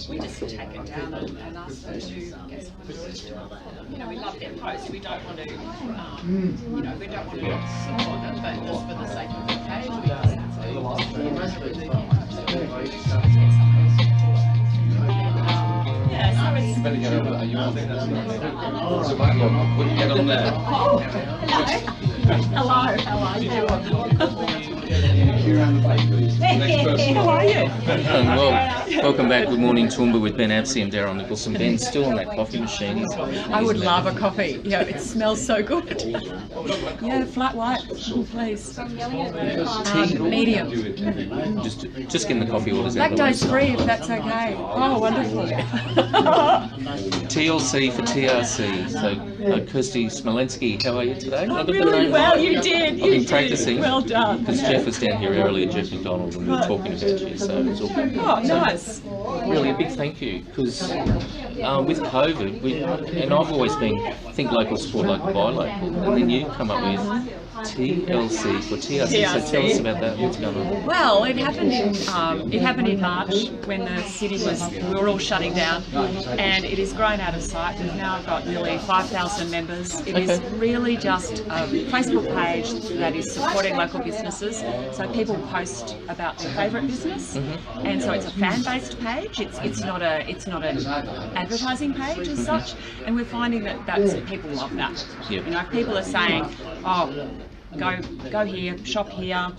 We just take it down and ask them to get someone to do it. You know, we love their posts. We don't want to, you know, we don't want to support them, but just for the sake of the page, we just better get over there. You want to get on there. Hello, how are you? How are you? Well, welcome back. Good morning, Toowoomba with Ben Absey and Darryl Nicholson. Ben's still on that coffee machine. I would love a coffee. Yeah, it smells so good. Yeah, flat white, please. Medium. Just getting the coffee orders out. Lactose free, if that's okay. Oh, wonderful. TLC for TRC. So, Kirsty Smolensky, how are you today? Oh, really well, you did. I've been practicing. Well done. Because Jeff was down here earlier, Jeff McDonald, and we were talking about you, so it was all good. Oh, nice. Really a big thank you, because with COVID, and I've always been think local, support local, buy local, and then you come up with TLC for TRC. So tell us about that. What's going on? Well, it happened in March when the city we were all shutting down, and it has grown out of sight. We've now got nearly 5,000 members. It is really just a Facebook page that is supporting local businesses. So people post about their favourite business, and so it's a fan-based page. It's not an advertising page as such, and we're finding that people love that. Yep. You know, if people are saying, oh, go here, shop here,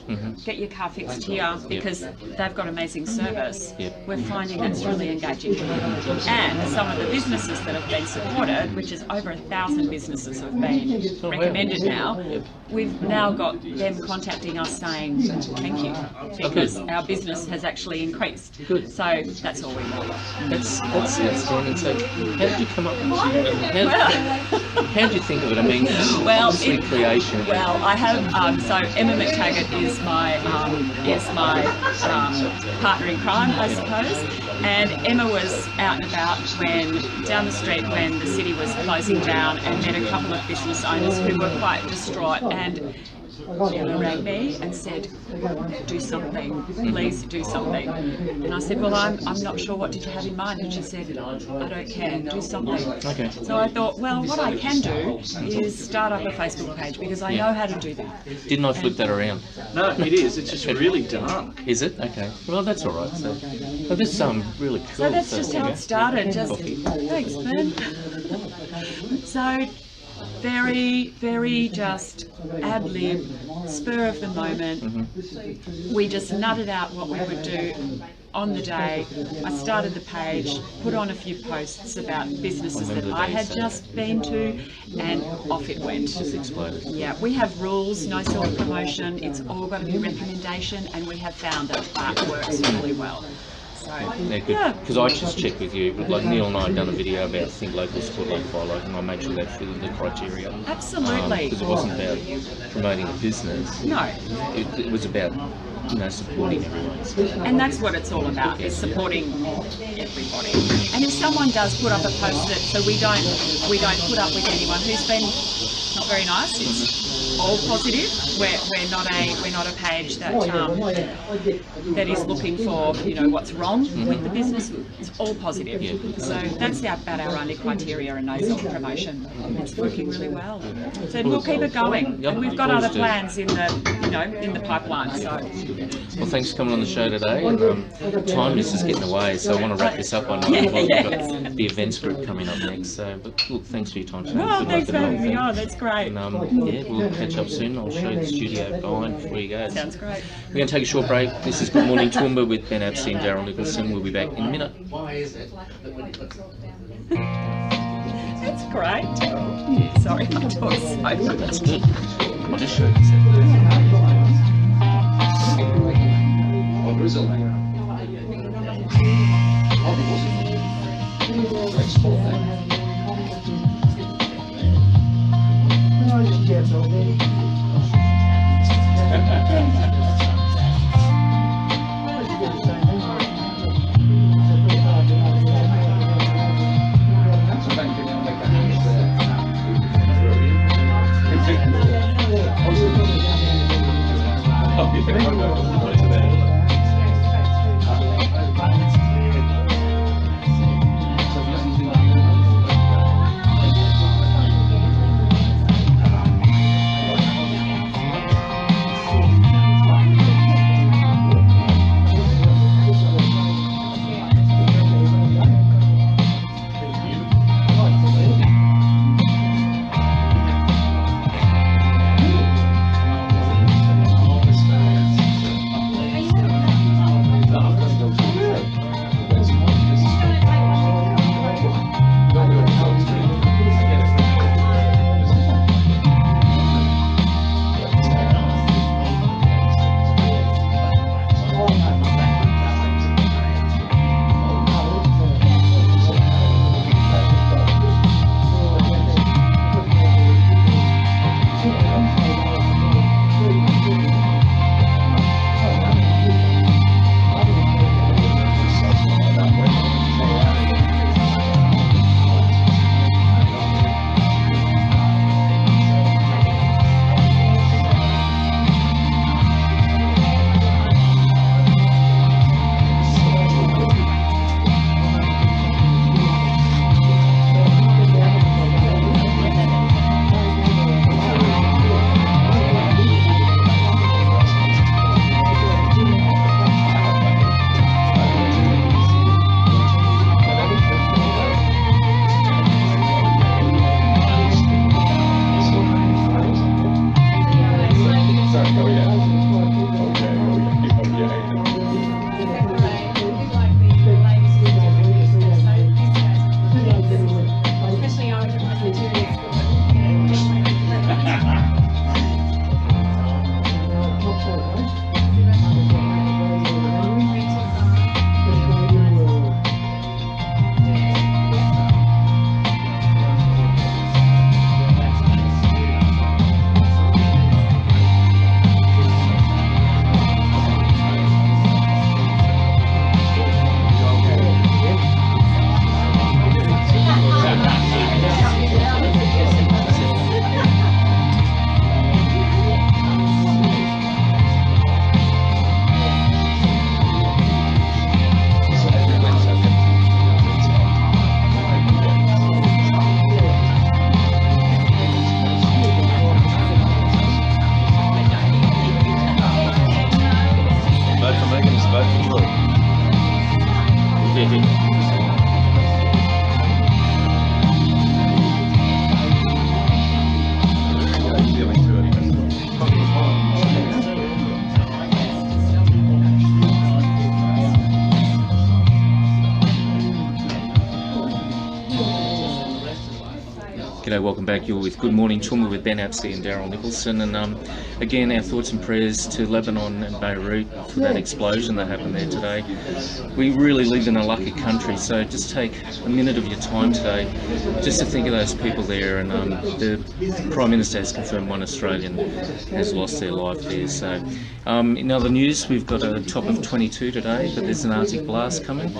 get your car fixed here, because they've got amazing service. We're finding that's really engaging. And some of the businesses that have been supported, which is over 1,000 businesses have been recommended now, we've now got them contacting us saying thank you, because our business has actually increased. Good. So that's all we want. That's outstanding. So how did you come up with how did you think of it? I mean, obviously creation. Well, I have, so Emma McTaggart is my partner in crime, I suppose. And Emma was out and about down the street when the city was closing down, and met a couple of business owners who were quite distraught. And Emma rang me and said, do something, please do something. And I said, well, I'm not sure, what did you have in mind? And she said, I don't care, do something. Okay. So I thought, well, what I can do is start up a Facebook page, because I know how to do that. Didn't I flip that around? No, it is. It's just really dark. Is it? Okay. Well, that's all right. So, well, this is really cool. So that's just how it started. Thanks, Ben. So very, very just ad lib, spur of the moment. We just nutted out what we would do on the day. I started the page, put on a few posts about businesses that I had just been to, and off it went. Just exploded. Yeah, we have rules, no self-promotion, it's all got to be recommendation, and we have found that that works really well. They're good. Because I just checked with you, like Neil and I had done a video about think local, support local, buy local, and I made sure that fitted the criteria. Absolutely. Because it wasn't about promoting a business. No. It was about, supporting everyone. And that's what it's all about, is supporting everybody. And if someone does put up a post so we don't put up with anyone who's been not very nice. It's all positive. We're not a page that is looking for what's wrong with the business. It's all positive. So that's about our only criteria, and no self-promotion. It's working really well. So we'll keep it going. And we've got other plans in the pipeline. So. Well, thanks for coming on the show today. And time is just getting away, so I want to wrap this up. I know we've got the events group coming up next. So, but look, thanks for your time today. Well, thanks for having me on. That's great. And we'll catch up soon. I'll show you the studio behind before you go. Sounds great. We're going to take a short break. This is Good Morning Toowoomba with Ben Absey and Daryl Nicholson. We'll be back in a minute. Why is it that when it looks That's great. Sorry, I talk so much. That's good. I'll just show you. Megan spoke before. G'day, welcome back. You're with Good Morning Toowoomba with Ben Apsley and Daryl Nicholson, and again our thoughts and prayers to Lebanon and Beirut for that explosion that happened there today. We really live in a lucky country, so just take a minute of your time today just to think of those people there, and the Prime Minister has confirmed one Australian has lost their life there. So in other news, we've got a top of 22 today, but there's an Arctic blast coming,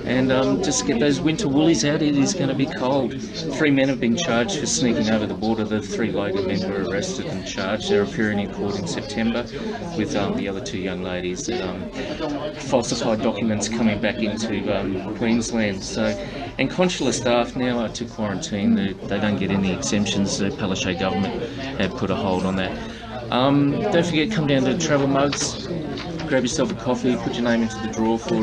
and just get those winter woolies out. It is going to be cold. 3 men have been charged for sneaking over the border. The 3 Logan men were arrested and charged. They're appearing in court in September with the other 2 young ladies that falsified documents coming back into Queensland. So, and consular staff now are to quarantine. They don't get any exemptions. The Palaszczuk government have put a hold on that. Don't forget, come down to Travel Mugs, grab yourself a coffee, put your name into the draw for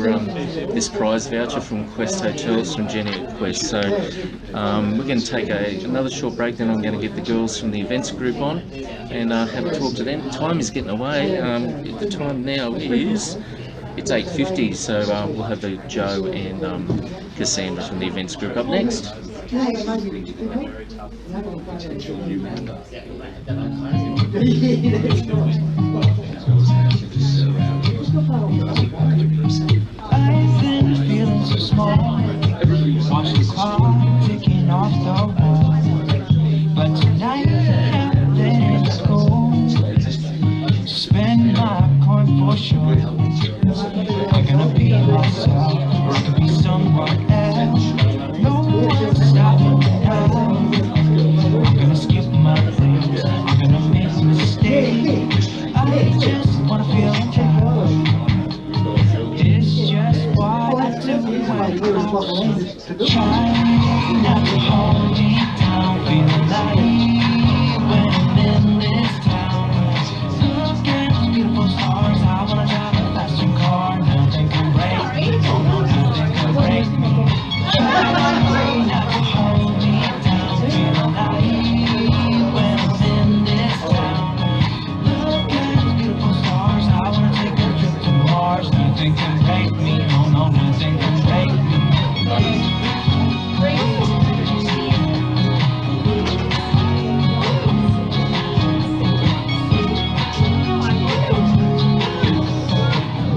this prize voucher from Quest Hotels from Jenny at Quest. So we're going to take another short break, then I'm going to get the girls from the events group on and have a talk to them. Time is getting away. The time now is, it's 8:50, so we'll have the Joe and Cassandra from the events group up next. I've been feeling so small. Watch the clock ticking off the wall. But tonight I'm letting it go. Spend my coin for sure. I'm gonna be myself, or I can be someone else. No one's stopping me now. I'm gonna skip my things. I'm gonna make mistakes. I just wanna feel okay. It's just what I do when I'm trying not to hold me down. Feel alive when I'm in this town. Look at the beautiful stars. I wanna drive a faster car. Nothing can break me. Oh no, nothing can break me. Trying not to hold me down. Feel alive when I'm in this town. Look at the beautiful stars. I wanna take a trip to Mars. Nothing can break me. Oh no, nothing can break me.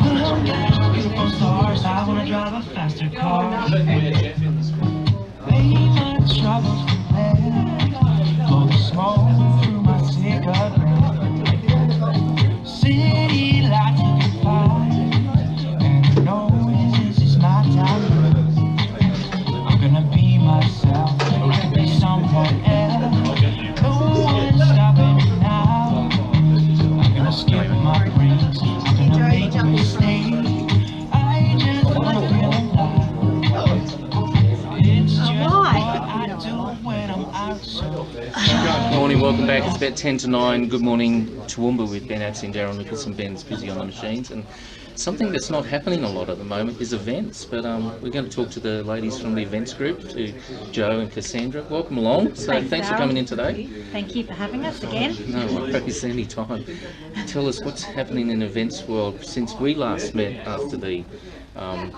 Look at the beautiful stars. I wanna drive a faster car. Lay my troubles to bed. Blow the smoke through my cigarette. City lights looking fine, and I know this is my time. I'm gonna be myself, or I can be someone else. No one's stopping me now. I'm gonna skip my dreams. I'm gonna make mistakes. I just wanna feel alive. It's just what I do when I'm out. So Morning, welcome back. It's about 10 to 9. Good morning, Toowoomba with Ben Apsley and Daryl Nicholson. Ben's busy on the machines, and something that's not happening a lot at the moment is events. But we're going to talk to the ladies from the events group, to Joe and Cassandra. Welcome along. So thanks for coming in today. Thank you for having us again. No worries, any time. Tell us what's happening in events world since we last met after the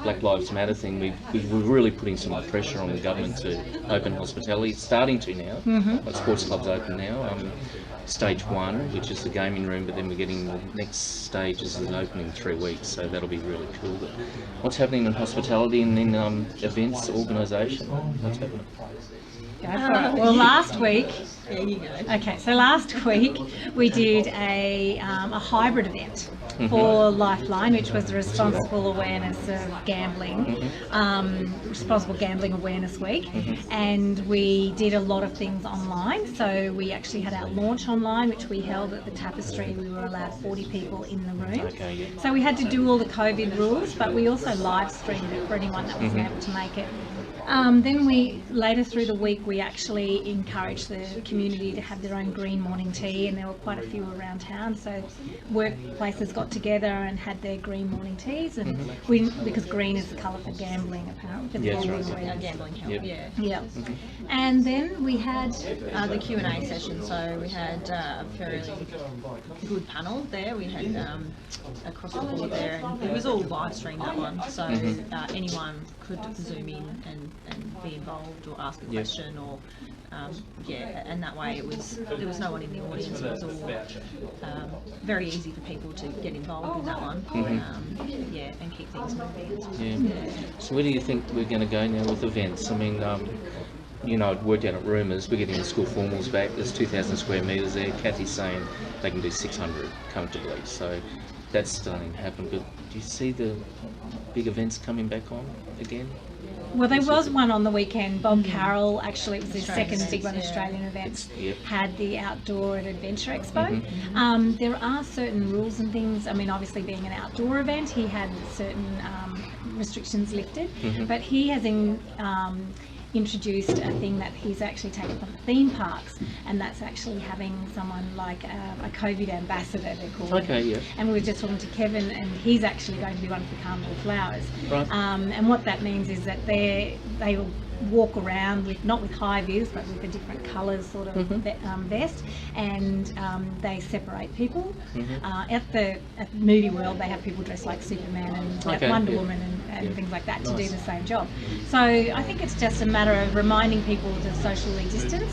Black Lives Matter thing. We were really putting some pressure on the government to open hospitality. It's starting to now. Like sports clubs open now. Stage 1, which is the gaming room, but then we're getting the next stage is an opening in 3 weeks, so that'll be really cool. But what's happening in hospitality and in events organisation? What's happening? Well, last week, last week we did a hybrid event for Lifeline, which was the Responsible Awareness of Gambling, Responsible Gambling Awareness Week, and we did a lot of things online. So we actually had our launch online, which we held at the Tapestry. We were allowed 40 people in the room. So we had to do all the COVID rules, but we also live streamed it for anyone that wasn't able to make it. Then later through the week, we actually encouraged the community to have their own green morning tea, and there were quite a few around town. So workplaces got together and had their green morning teas, and because green is the colour for gambling, apparently. Gambling help. Yeah. Mm-hmm. And then we had the Q&A session. So we had a fairly good panel there. We had across the board there, and it was all live streamed, that one. So anyone could zoom in and be involved or ask a question or and that way there was no one in the audience. It was all very easy for people to get involved in that one. And keep things moving. So where do you think we're going to go now with events? I mean, I'd worked out at Rumours, we're getting the school formals back. There's 2,000 square metres there. Kathy's saying they can do 600 comfortably, so that's starting to happen. But do you see the big events coming back on again? Well, there was one on the weekend. Bob Carroll, actually, it was his second big one, Australian events, had the Outdoor and Adventure Expo. There are certain rules and things. I mean, obviously being an outdoor event, he had certain restrictions lifted, but he has introduced a thing that he's actually taken from theme parks, and that's actually having someone like a COVID ambassador, they're called. And we were just talking to Kevin, and he's actually going to be one for Carnival Flowers. And what that means is that they will walk around not with high vis, but with a different colours sort of vest, and they separate people. At Movie World, they have people dressed like Superman and Wonder Woman and things like that to do the same job. So I think it's just a matter of reminding people to socially distance.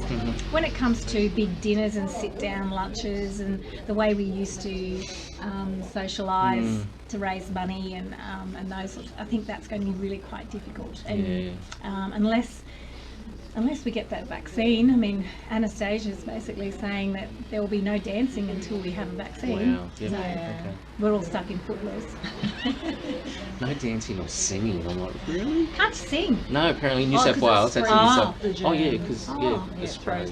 When it comes to big dinners and sit-down lunches and the way we used to socialise to raise money and those sorts, I think that's going to be really quite difficult. And unless we get that vaccine, I mean, Anastasia's basically saying that there will be no dancing until we have a vaccine. Wow. So we're all stuck in Footloose. No dancing or singing. I'm like, really? Can't sing. No, apparently New South Wales. That's in New South. Oh yeah, because the spray.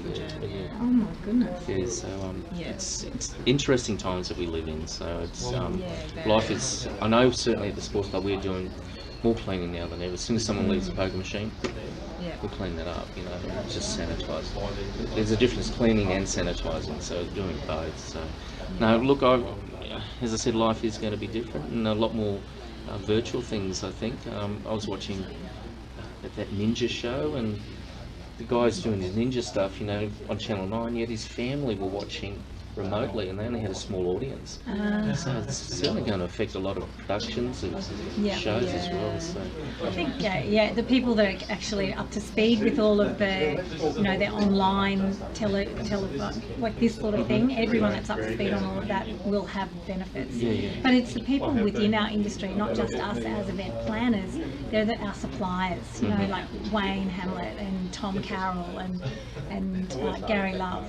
Oh my goodness. Yeah, so it's interesting times that we live in. So it's life is. I know certainly at the sports club we're doing more cleaning now than ever. As soon as someone leaves the poker machine, we'll clean that up, just sanitise. There's a difference, cleaning and sanitising, so doing both. So, no, look, as I said, life is going to be different and a lot more virtual things, I think. I was watching that ninja show, and the guy's doing his ninja stuff, on Channel 9, yet his family were watching remotely, and they only had a small audience. So it's certainly going to affect a lot of productions and shows as well. So I think the people that are actually up to speed with all of the their online telephone, like this sort of thing, everyone that's up to speed on all of that will have benefits. But it's the people within our industry, not just us as event planners, they're our suppliers, like Wayne Hamlet and Tom Carroll and Gary Love.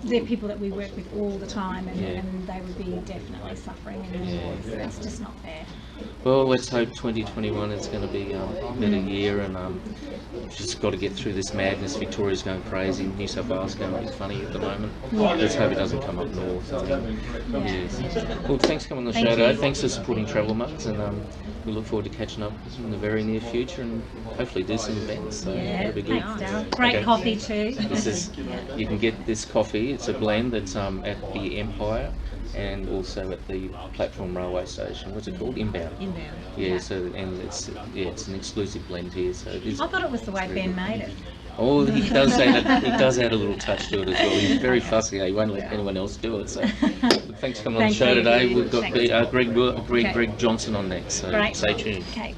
They're people that we work with all the time, and they would be definitely suffering, and it's just not fair. Well, let's hope 2021 is going to be a better year, and we've just got to get through this madness. Victoria's going crazy, New South Wales going a bit funny at the moment. Let's hope it doesn't come up north. Well, thanks for coming on the show today. Thanks for supporting Travel Mugs, and we look forward to catching up in the very near future and hopefully do some events. So that'll be good. Thanks, Darryl. Great coffee too. You can get this coffee. It's a blend that's at the Empire and also at the platform railway station. What's it called? Inbound. Yeah. So it's an exclusive blend here. So it is. I thought it was the way Ben made it. Oh, he does add a little touch to it as well. He's very fussy. He won't let anyone else do it. So thanks for coming on the show today. We've got Greg Johnson on next. So stay tuned. Okay.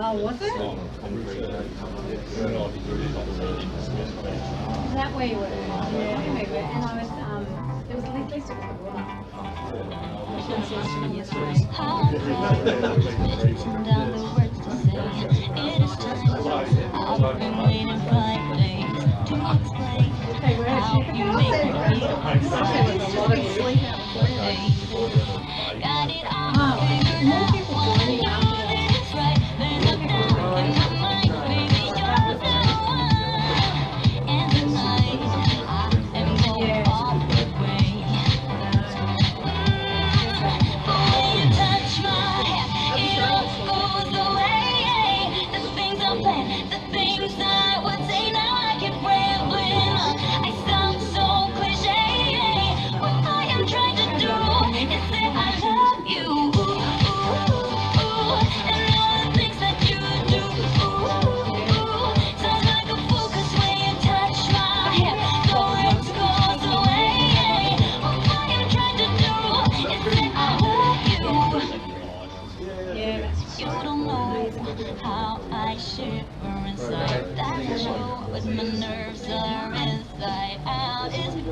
Oh, was it? Is that where you were? Yeah, and I was, there was at least a down the words to say. It is time. I've been waiting 5 days to explain how you make me feel. Got it all.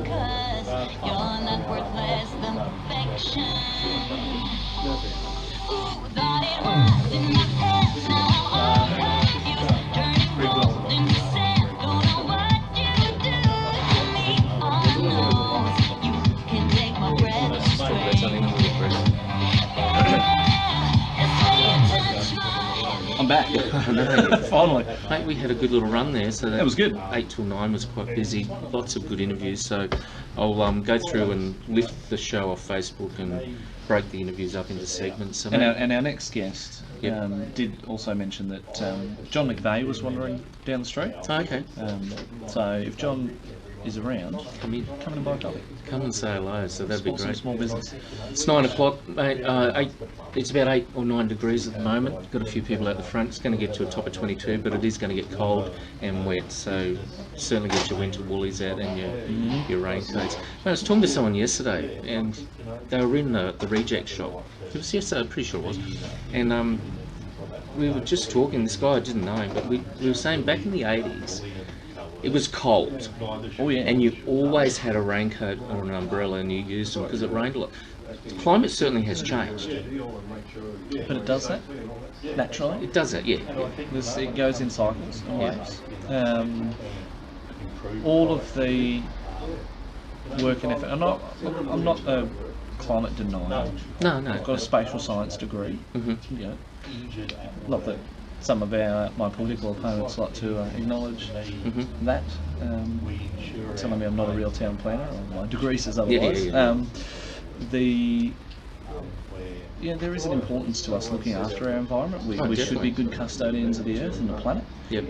'cause you're not worth less than perfection. Ooh, thought it was in my head, now I'm all confused, turning gold into sand, don't know what you do to me. Oh no, you can take my breath away. I'm back. Finally. Mate, we had a good little run there. So that was good. 8 till 9 was quite busy. Lots of good interviews. So I'll go through and lift the show off Facebook and break the interviews up into segments. So and our next guest Yep. did also mention that John McVeigh was wandering down the street. Oh, okay. So if John is around, come in and buy a coffee. Come and say hello. So that'd be Support some great. small business. It's 9 o'clock, mate. It's about 8 or 9 degrees at the moment. Got a few people out the front. It's going to get to a top of 22, but it is going to get cold and wet. So certainly get your winter woolies out and your raincoats. Mate, I was talking to someone yesterday, and they were in the reject shop. It was yesterday, I'm pretty sure it was. And we were just talking. This guy I didn't know, but we were saying back in the 80s. It was cold. Oh yeah. And you always had a raincoat or an umbrella, and you used them because it rained a lot. The climate certainly has changed. But it does that naturally. It does that, yeah. It goes in cycles and waves. All of the work and effort. I'm not a climate denier. No. I've got a spatial science degree. Mm-hmm. You know, not that some of my political opponents like to acknowledge that, telling me I'm not a real town planner, or my degree says otherwise. There is an importance to us looking after our environment. We should be good custodians of the earth and the planet. Yep.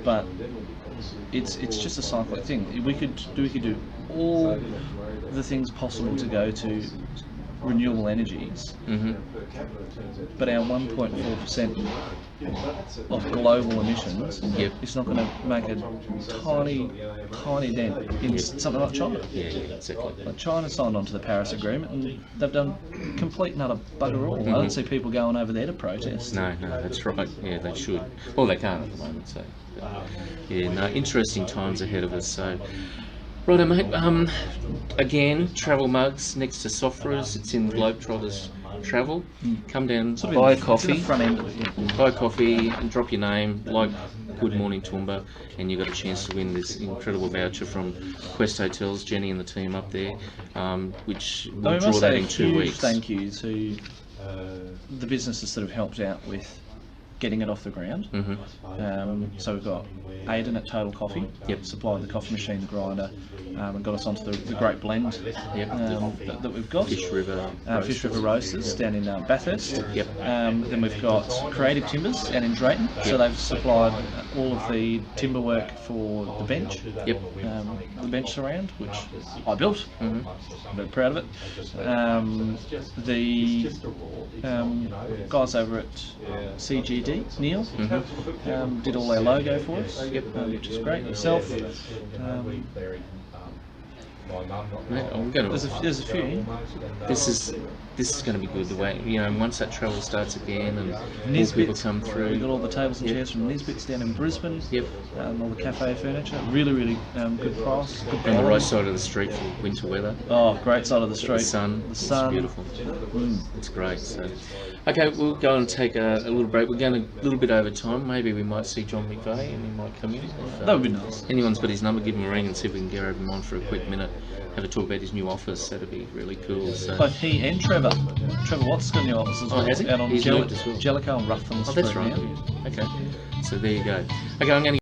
But it's just a cyclic thing. We could do all the things possible to go to renewable energies, but our 1.4% of global emissions is not going to make a tiny dent in something like China. Yeah, exactly. Like China signed on to the Paris Agreement and they've done complete and utter bugger all. I don't see people going over there to protest. No, that's right. Yeah, they should. Well, they can't at the moment, so. Interesting times ahead of us, so. Righto, mate. Again, travel mugs next to Sofra's. It's in Globetrotters Travel. Come down, buy a coffee. Front end of it, Buy a coffee and drop your name, like Good Morning Toowoomba, and you got a chance to win this incredible voucher from Quest Hotels, Jenny and the team up there, which we'll draw that in 2 weeks. Thank you to the businesses that have helped out with getting it off the ground. So we've got Aidan at Total Coffee, supplied the coffee machine, the grinder, and got us onto the great blend that we've got. Fish River Roasters down in Bathurst. Then we've got Creative Timbers down in Drayton. So they've supplied all of the timber work for the bench. The bench surround, which I built. I'm very proud of it. The guys over at CGD, Neil, did all our logo for us, which is great. Yourself. There's a few. This is going to be good. The way once that travel starts again and more people come through. We've got all the tables and chairs from Nisbet's down in Brisbane. All the cafe furniture. Really good price. Good on the right side of the street for winter weather. Oh, great side of the street. The sun. The sun. It's beautiful. It's great. So, okay, we'll go and take a little break. We're going a little bit over time. Maybe we might see John McVeigh and he might come in. That would be nice. Anyone's got his number, give him a ring and see if we can get him on for a quick minute. Have a talk about his new office. That'd be really cool. So. Both he and Trevor Watts got a new office as well. Oh, has he? Out on He's moved as well. Jellicoe and Ruthven Street. Oh, that's right. Now. Okay. So there you go. Okay, I'm going to